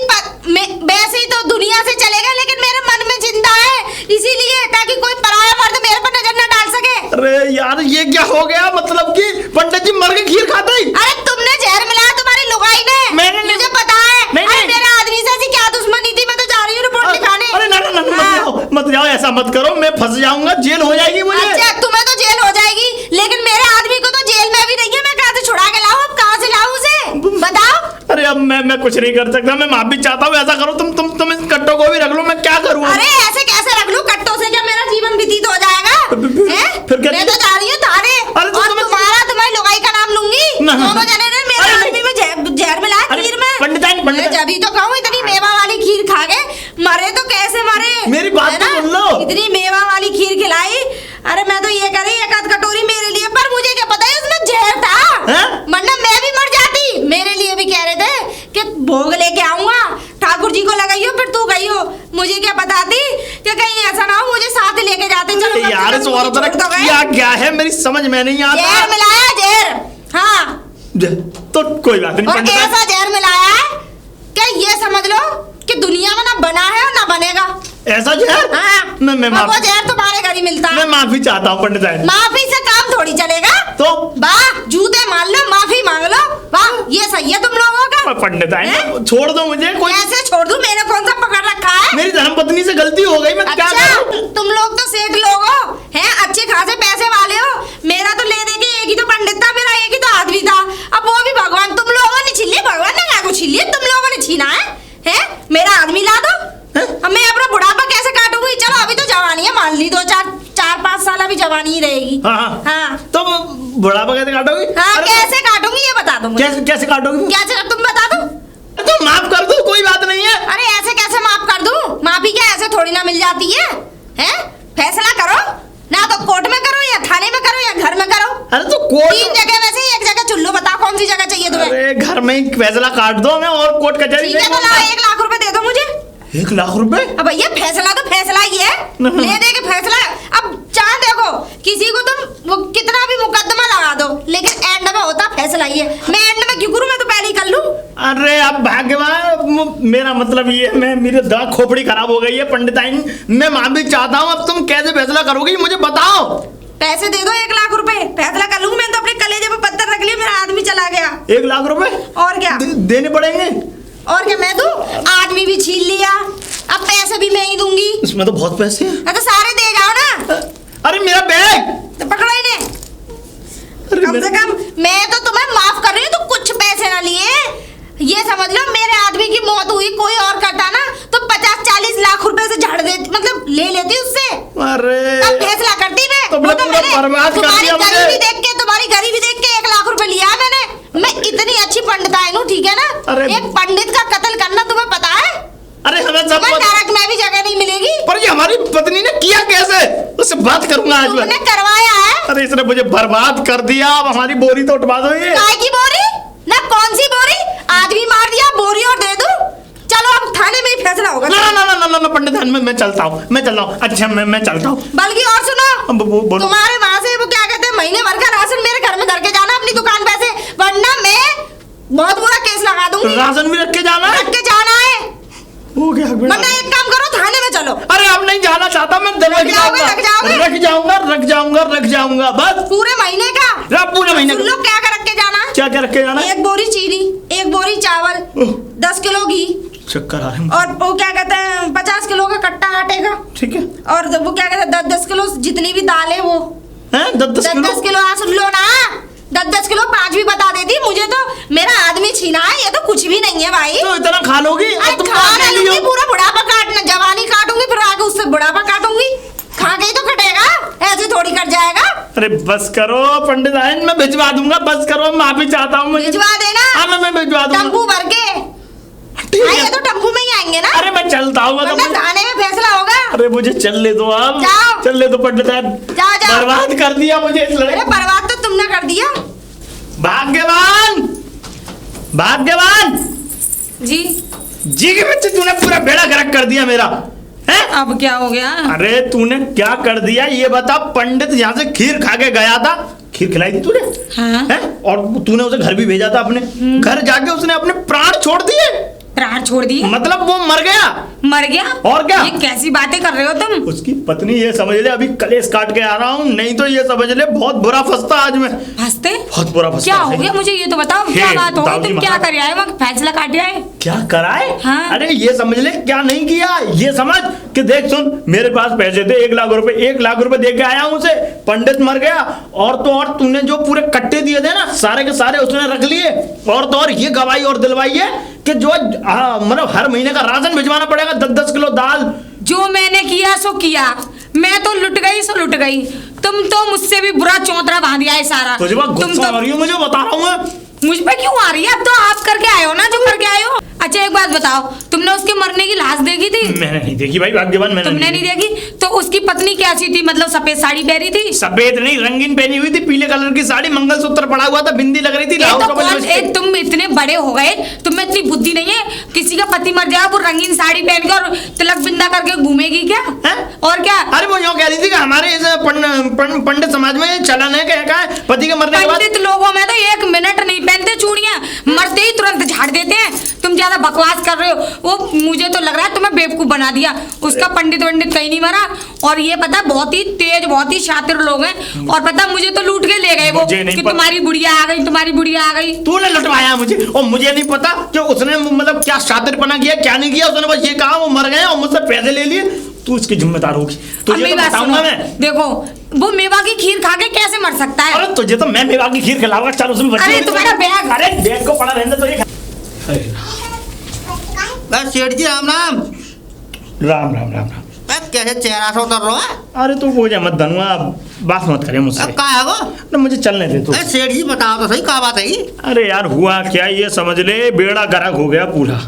वैसे ही तो दुनिया से चलेगा, लेकिन मेरे मन में जिंदा है, इसीलिए ताकि कोई पराया मर्द मेरे पर नजर न डाल सके। अरे यार ये क्या हो गया, मतलब कि पंडित जी मर के खीर खाते ही? अरे तुमने जहर मिलाया, तुम्हारी लुगाई ने। मैंने नहीं। मुझे पता है। नहीं, अरे नहीं। मेरे आदमी से ऐसी क्या दुश्मनी थी? मैं तो जा रही हूँ रिपोर्ट लिखाने। अरे ना हाँ। मत जाओ, ऐसा मत करो, मैं फंस जाऊंगा, जेल हो जाएगी मुझे। अच्छा, तुम्हें तो जेल हो जाएगी, लेकिन मेरे आदमी को तो जेल में भी नहीं है। मैं कहाँ से छुड़ा के लाऊं? अब कहाँ से लाऊं उसे, बताओ। अरे अब मैं कुछ नहीं कर सकता, मैं माफी चाहता हूँ। ऐसा करो तुम इस कट्टों को भी रख लो, मैं क्या करूँ? अरे ऐसे कैसे रख लूं? कट्टों से क्या मेरा जीवन व्यतीत हो जाएगा? फिर क्या? मैं तो जा रही हूँ थाने, अरे तो और तुम्हें- तुम्हारी लुगाई का नाम लूंगी। ना, ना, दोनों जने ने मेरे अरे आदमी में जहर मिलाया अरे खीर में। पंडिताइन, मैं जब ही तो कहूँ, इतनी मेवा वाली खीर खा के मरे तो कैसे मरे? मेरी बात है तो ना? सुन लो। इतनी मेवा वाली खीर खिलाई, अरे मैं तो ये करी एक आध कटोरी मेरे लिए, पर मुझे क्या पता है उसमें जहर था, हैं? वरना मैं भी मर जाती। मेरे लिए भी कह रहे थे कि भोग लेके आऊंगा, ठाकुर जी को लगाइयो फिर तू गईयो, मुझे क्या पता थी कि कहीं ऐसा ना हो मुझे साथ लेके जाते। चलो कम से यार कम इस मुझे औरत ने छोड़ तो गए। किया क्या है मेरी समझ में नहीं आता। जहर मिलाया, जहर। हाँ, तो कोई बात नहीं और पंडित ऐसा जहर मिलाया है कि ये समझ लो कि दुनिया में ना बना है और ना बनेगा। ऐसा जहर। हाँ, मैं और वो जहर तुम्हारे घर ही मिलता मैं है। माफी चाहता हूँ पंडित साहब। माफी से काम थोड़ी चलेगा। तो वाह, जूते मान लो, माफी मांग लो। वाह, ये सही है तुम लोगों का। पंडित हैं? साहब छोड़ दो मुझे। कोई कैसे छोड़ दूं? मैंने कौन सा पकड़ रखा है? मेरी धर्मपत्नी से गलती हो गई, मैं क्या अच्छा, करूं? तुम लोग तो सेठ लोग हो, हैं, अच्छे खासे पैसे वाले हो। मेरा तो ले दे के एक ही तो पंडित था, मेरा एक ही तो आदमी था। अब वो भी भगवान तुम लोगों ने छीन लिया, भगवान ने क्या कुछ छीन लिया, तुम लोगों ने छीना है। हैं? मेरा आदमी ला दो। अब मैं अपना बुढ़ापा कैसे काटूंगी? चलो अभी तो जवानी है, मान ली 2-4-5 साल अभी जवानी ही रहेगी। हाँ हाँ, तो बुढ़ापा कैसे काटोगी? हाँ, अरे कैसे काटूंगी ये बता दो मुझे। कैसे कैसे काटोगी? कैसे तुम बता दो। तो माफ कर दो, कोई बात नहीं है। अरे ऐसे कैसे माफ कर दूं? माफी क्या ऐसे थोड़ी ना मिल जाती है? हैं? फैसला करो ना, तो कोर्ट में करो या थाने में करो या घर में करो। अरे तो कोर्ट। 3 जगह में से एक जगह चुल्लू, बताओ कौन सी जगह चाहिए तुम्हें? अरे घर में ही फैसला काट दो हमें, और कोर्ट कचहरी ठीक है, तो लाओ 1 लाख रुपए दे दो मुझे। 1 लाख रुपए? अब भैया फैसला तो फैसला ही है, ले दे के फैसला। अब चाहे देखो किसी को तुम वो कितना भी मुकदमा लगा दो, लेकिन एंड में होता फैसला ही है। मैं एंड में क्यों करूं? मैं तो पहले ही कर लूं। अरे अब भाग्यवान, मेरा मतलब ये है, मैं मेरे दांत खोपड़ी खराब हो गई है पंडिताइन, मैं माफी चाहता हूँ। अब तुम कैसे फैसला करोगी मुझे बताओ। पैसे दे दो 1 लाख रुपए, फैसला कर लूंगी। मैंने तो अपने कलेजे पे पत्थर रख लिया, मेरा आदमी चला गया। 1 लाख रुपए और क्या? देने पड़ेंगे? और क्या मैं दूं? आदमी भी छीन लिया, अब पैसे भी मैं ही दूंगी। इसमें तो बहुत पैसे हैं। तो सारे दे जाओ ना। अरे मेरा बैग। तो पकड़ो इन्हें। अरे कम से कम मैं तो तुम्हें माफ कर रही हूँ, तो कुछ पैसे ना लिए। ये समझ लो मेरे आदमी की मौत हुई, कोई और करता ना तो 50-40 लाख रुपए से झाड़ देती, मतलब ले लेती उससे। अरे तब फैसला करती मैं। तो वो तो पूरा मैंने बर्बाद कर तुम्हारी दिया मुझे। गरीबी देख के, तुम्हारी गरीबी देख के 1 लाख रुपए लिया मैंने। मैं इतनी अच्छी पंडिताइन हूँ, ठीक है ना? अरे एक पंडित का कत्ल करना तुम्हें पता है? अरे हमें सब तुम्हें नरक में भी जगह नहीं मिलेगी। पर ये हमारी पत्नी ने किया कैसे? उससे बात करूंगा आज मैं। तुमने करवाया है। अरे इसने मुझे बर्बाद कर दिया, अब हमारी बोरी तो उठवा दो ये। काय की बोरी? ना कौन सी बोरी? आदमी मार दिया, बोरी और दे दूं? चलो अब थाने में ही फैसला होगा। ना ना ना ना ना, ना पंडित मैं चलता हूँ, मैं चल रहा हूँ। अच्छा मैं चलता हूँ। बल्कि और सुनो, बोलो। तुम्हारे वहां से वो क्या कहते हैं, महीने भर का राशन मेरे घर में धर के जाना अपनी दुकान पे से, वरना मैं बहुत बुरा केस लगा दूंगी। राशन भी रख के जाना है? रख के जाना है, हो गया बेटा। वरना एक काम करो, थाने में चलो। अरे अब नहीं जाना चाहता मैं, रख रख जाऊंगा बस पूरे महीने का। पूरे महीने सुन लो क्या रख के जाना है। क्या क्या रख के जाना है? 1 बोरी चीनी, 1 बोरी चावल, 10 किलो घी, चक्कर आ रहे हैं। और वो क्या कहते हैं 50 किलो का कट्टा आटे का, ठीक है। और वो क्या कहते हैं 10-10 किलो जितनी भी दाल है वो। हैं 10-10 किलो। हाँ सुन लो ना, 10-10 किलो 5 भी बता देती। मुझे तो मेरा आदमी छीना है, ये तो कुछ भी नहीं है भाई। तो इतना खा लोगी? अरे अब तुम खा खा लूंगी, लियो। पूरा बुढ़ापा काटना, जवानी काटूंगी, फिर आगे उससे बुढ़ापा काटूंगी। खा के ही तो कटेगा, ऐसे थोड़ी कट जाएगा। अरे बस करो पंडित आयन, मैं भिजवा दूंगा, बस करो, माफी चाहता हूँ। भिजवा देना। हाँ मैं भिजवा दूंगा। टम्पू भर के। ठीक हाँ, ये है। तो टम्पू में ही आएंगे ना। अरे मैं चलता हूँ। वरना थाने में फैसला होगा। अरे मुझे चलने दो अब। जाओ। चलने दो पंडित आयन। जाओ। बर्बाद कर दिया मुझे इस लड़के। अरे बर्बाद तो तुमने कर दिया। भाग्यवान जी जी के बच्चे, तूने पूरा बेड़ा गर्क कर दिया मेरा। हैं? अब क्या हो गया? अरे तूने क्या कर दिया ये बता। पंडित यहाँ से खीर खा के गया था, खीर खिलाई थी तूने? हाँ। हैं? और तूने उसे घर भी भेजा था अपने घर, जाके उसने अपने प्राण छोड़ दिए। प्राण छोड़ दिए? मतलब वो मर गया? मर गया? और क्या? ये कैसी बातें कर रहे हो तुम? उसकी पत्नी, ये समझ ले अभी कलेश काट के आ रहा हूँ, नहीं तो ये समझ ले बहुत बुरा फंसता आज मैं। फंसते? बहुत बुरा फंसता। क्या हो गया मुझे ये तो बताओ, क्या बात हो गई? दाऊजी तुम क्या महाराज। कर आए वहाँ, फैसला काटे आए? क्या कराए? हाँ। अरे ये समझ ले क्या नहीं किया, ये समझ कि देख सुन, मेरे पास पैसे थे 1 लाख रुपए, 1 लाख रुपए दे के आया हूँ उसे, पंडित मर गया, और तो और तूने जो पूरे कट्टे दिए थे ना, सारे के सारे उसने रख लिए, और तो और ये गवाही और दिलवाई है कि जो मतलब हर महीने का राशन भिजवाना पड़ेगा, 10-10 किलो दाल। जो मैंने किया सो किया, मैं तो लुट गई सो लुट गई। तुम तो मुझसे भी बुरा चौंतरा बांध दिया है सारा। तुझे बात तुम गुस्सा आ तो रही है, मुझे बता रहा हूँ मैं। मुझ पे क्यों आ रही है? अब तो आप करके आए हो ना जो करके आए हो। अच्छा एक बात बताओ, तुमने तुमने उसके मरने की लाश देखी थी? मैंने नहीं देखी भाई, भाग्यवान मैंने तुमने नहीं देखी? तो उसकी पत्नी कैसी थी? मतलब सफेद साड़ी पहनी थी? सफेद नहीं, रंगीन पहनी हुई थी, पीले कलर की साड़ी, मंगलसूत्र पड़ा हुआ था, बिंदी लग रही थी। ए, तो कौन, तुम इतने बड़े हो गए, तुम्हें इतनी बुद्धि नहीं है? किसी का पति मर जाए वो रंगीन साड़ी पहन के और तिलक बिंदा करके घूमेगी क्या? और क्या? अरे वो यूँ कह रही थी कि हमारे इस पंडित समाज में चलन है क्या पति के मरने के बाद पंडित लोगों में तो 1 मिनट नहीं पहनते चूड़ियां, मरते ही तुरंत झाड़ देते हैं। तुम ज्यादा बकवास कर रहे हो। वो मुझे तो लग रहा है तुम्हें बेवकूफ बना दिया। उसका पंडित कहीं नहीं मरा। और ये पता बहुत ही तेज, बहुत ही शातिर लोग हैं। और पता मुझे तो लूट के ले गए वो कि तुम्हारी बुढ़िया आ गई, तुम्हारी बुढ़िया आ गई। तूने लुटवाया मुझे, और मुझे नहीं पता कि उसने मतलब क्या शातिरपना किया, क्या नहीं किया। उसने बस ये कहा वो मर गए और मुझसे पैसे ले लिए। तू इसकी जिम्मेदार होगी। तुझे तो बताऊंगा मैं। देखो वो मेवा की खीर खा के कैसे मर सकता है? अरे तुझे तो मैं मेवा की खीर खिलाऊंगा। चल उसमें अरे तुम्हारा बैग, अरे बैग को पड़ा रहने तो ये बस सेठ जी राम राम। राम राम राम राम। कैसे चेहरा से उतर रहा है? अरे तू वो जा मत धनुआ, बात मत करे मुझसे। का है वो? ना मुझे चलने दे तू। सेठ जी बताओ तो सही, क्या बात है? अरे यार हुआ क्या, ये समझ ले बेड़ा गर्क हो गया पूरा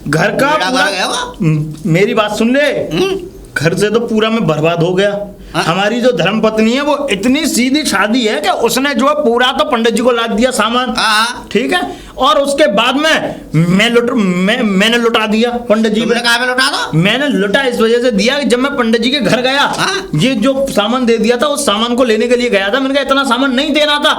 घर का। मेरी बात सुन ले, घर से तो पूरा मैं बर्बाद हो गया। हमारी जो धर्म पत्नी है वो इतनी सीधी शादी है कि उसने जो है पूरा तो पंडित जी को लाद दिया सामान, ठीक है। और उसके बाद में मैंने लुटा दिया पंडित जी। लुटा दो? मैंने लुटा इस वजह से दिया कि जब मैं पंडित जी के घर गया, ये जो सामान दे दिया था उस सामान को लेने के लिए गया था। मैंने कहा इतना सामान नहीं देना था।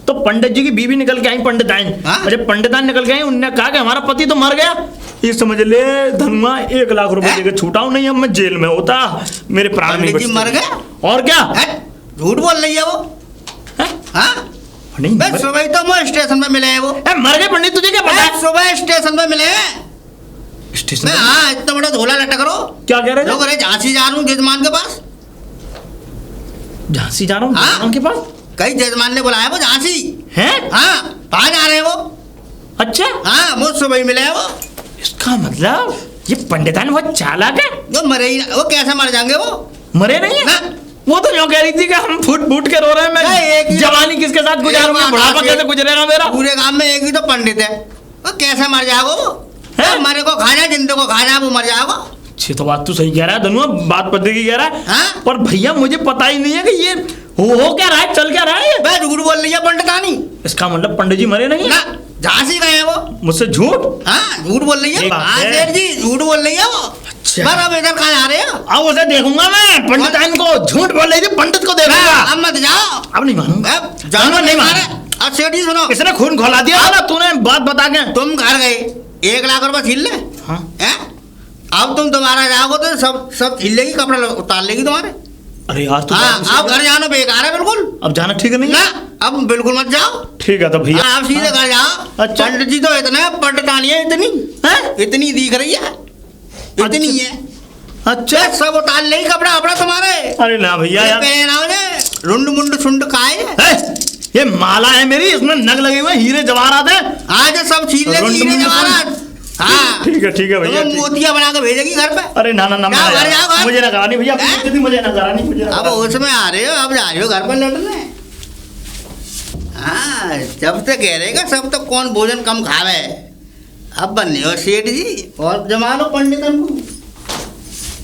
तो पंडित जी की बीवी निकल के आई, पंडिताइन। जब पंडिताइन निकल के आई, उन्होंने कहा कि हमारा पति तो मर गया। ये समझ ले धनुआ 1 लाख रुपए देके छूटा हूं, नहीं अब मैं जेल में होता, मेरे प्राण नहीं बचते। मर गए और क्या? झूठ बोल रही है वो। नहीं सुबह तो मैं स्टेशन पे मिले हैं वो। मर गए पंडित, तुझे क्या पता? सुबह स्टेशन पे मिले हैं। स्टेशन? हाँ, इतना बड़ा झोला लटक रहो। क्या कह रहे लोग? अरे झांसी जा रहा हूँ जजमान के पास। झांसी जा रहा हूँ जजमान के पास? कई जजमान ने बुलाया वो झांसी है। हाँ, कहाँ जा रहे हैं वो? अच्छा हाँ, मुझ सुबह ही मिले हैं वो। इसका मतलब ये पंडितान बहुत चालाक है। वो मरे ही, वो कैसे मर जाएंगे? वो मरे नहीं है ना। वो तो यूँ कह रही थी कि हम फूट फूट के रो रहे हैं। मैं जवानी किसके साथ गुजारूंगा, बुढ़ापा कैसे गुजरेगा मेरा? पूरे गांव में एक ही तो पंडित है, वो कैसे मर जाएगा? वो मरे को खा जाए, जिंदे को खा जाए, वो मर जाएगा। अच्छी तो बात तू सही कह रहा है धनुआ, बात पते की कह रहा है। हाँ? पर भैया मुझे पता ही नहीं है कि ये हो क्या रहा है, चल क्या रहा है। मैं झूठ बोल रही है पंडितानी। इसका मतलब पंडित जी मरे नहीं ना, झांसी गए हैं वो। मुझसे झूठ? हाँ, झूठ बोल रही है। हाँ सेठ जी, झूठ बोल रही है वो। अच्छा। पर अब इधर कहाँ जा रहे हो? अब उसे देखूंगा मैं, पंडिताइन को झूठ बोल रही थी, पंडित को देखूंगा। अब मत जाओ। अब नहीं मानूंगा, जानो नहीं मानूंगा। अब सेठ जी सुनो, इसने खून खौला दिया ना तूने, बात बता के। तुम घर गए, 1 लाख रुपए छीन ले। हाँ। अब तुम दोबारा जाओगे तो सब छीन लेगी, कपड़ा उतार लेगी तुम्हारे। अरे यार तू अब घर जाना बेकार है बिल्कुल। अब जाना ठीक नहीं ना, है। अब बिल्कुल मत जाओ। ठीक है तो भैया आप सीधे घर जाओ। अच्छा। पंडित जी तो इतने पंडितानी है, इतनी दिख रही है, इतनी है। अच्छा, सब उतार लेगी कपड़ा अपना तुम्हारे। अरे ना भैया यार, रुंड मुंड सुंड खाए। ये माला है मेरी, इसमें नग लगे हुए हीरे जवाहरात हैं। आज सब छीन लेगी हीरे जवाहरात। हाँ, ठीक है भैया, मोतिया बना के भेजेगी घर पे। अरे ना मुझे ना करानी भैया, मुझे ना करानी, मुझे अब उसमें आ रहे हो, अब जा रहे हो घर पर लौटने। हाँ, जब तक कह रहेगा सब तो कौन भोजन कम खावे। अब बनने हो सेठ जी और जमा लो पंडितन को।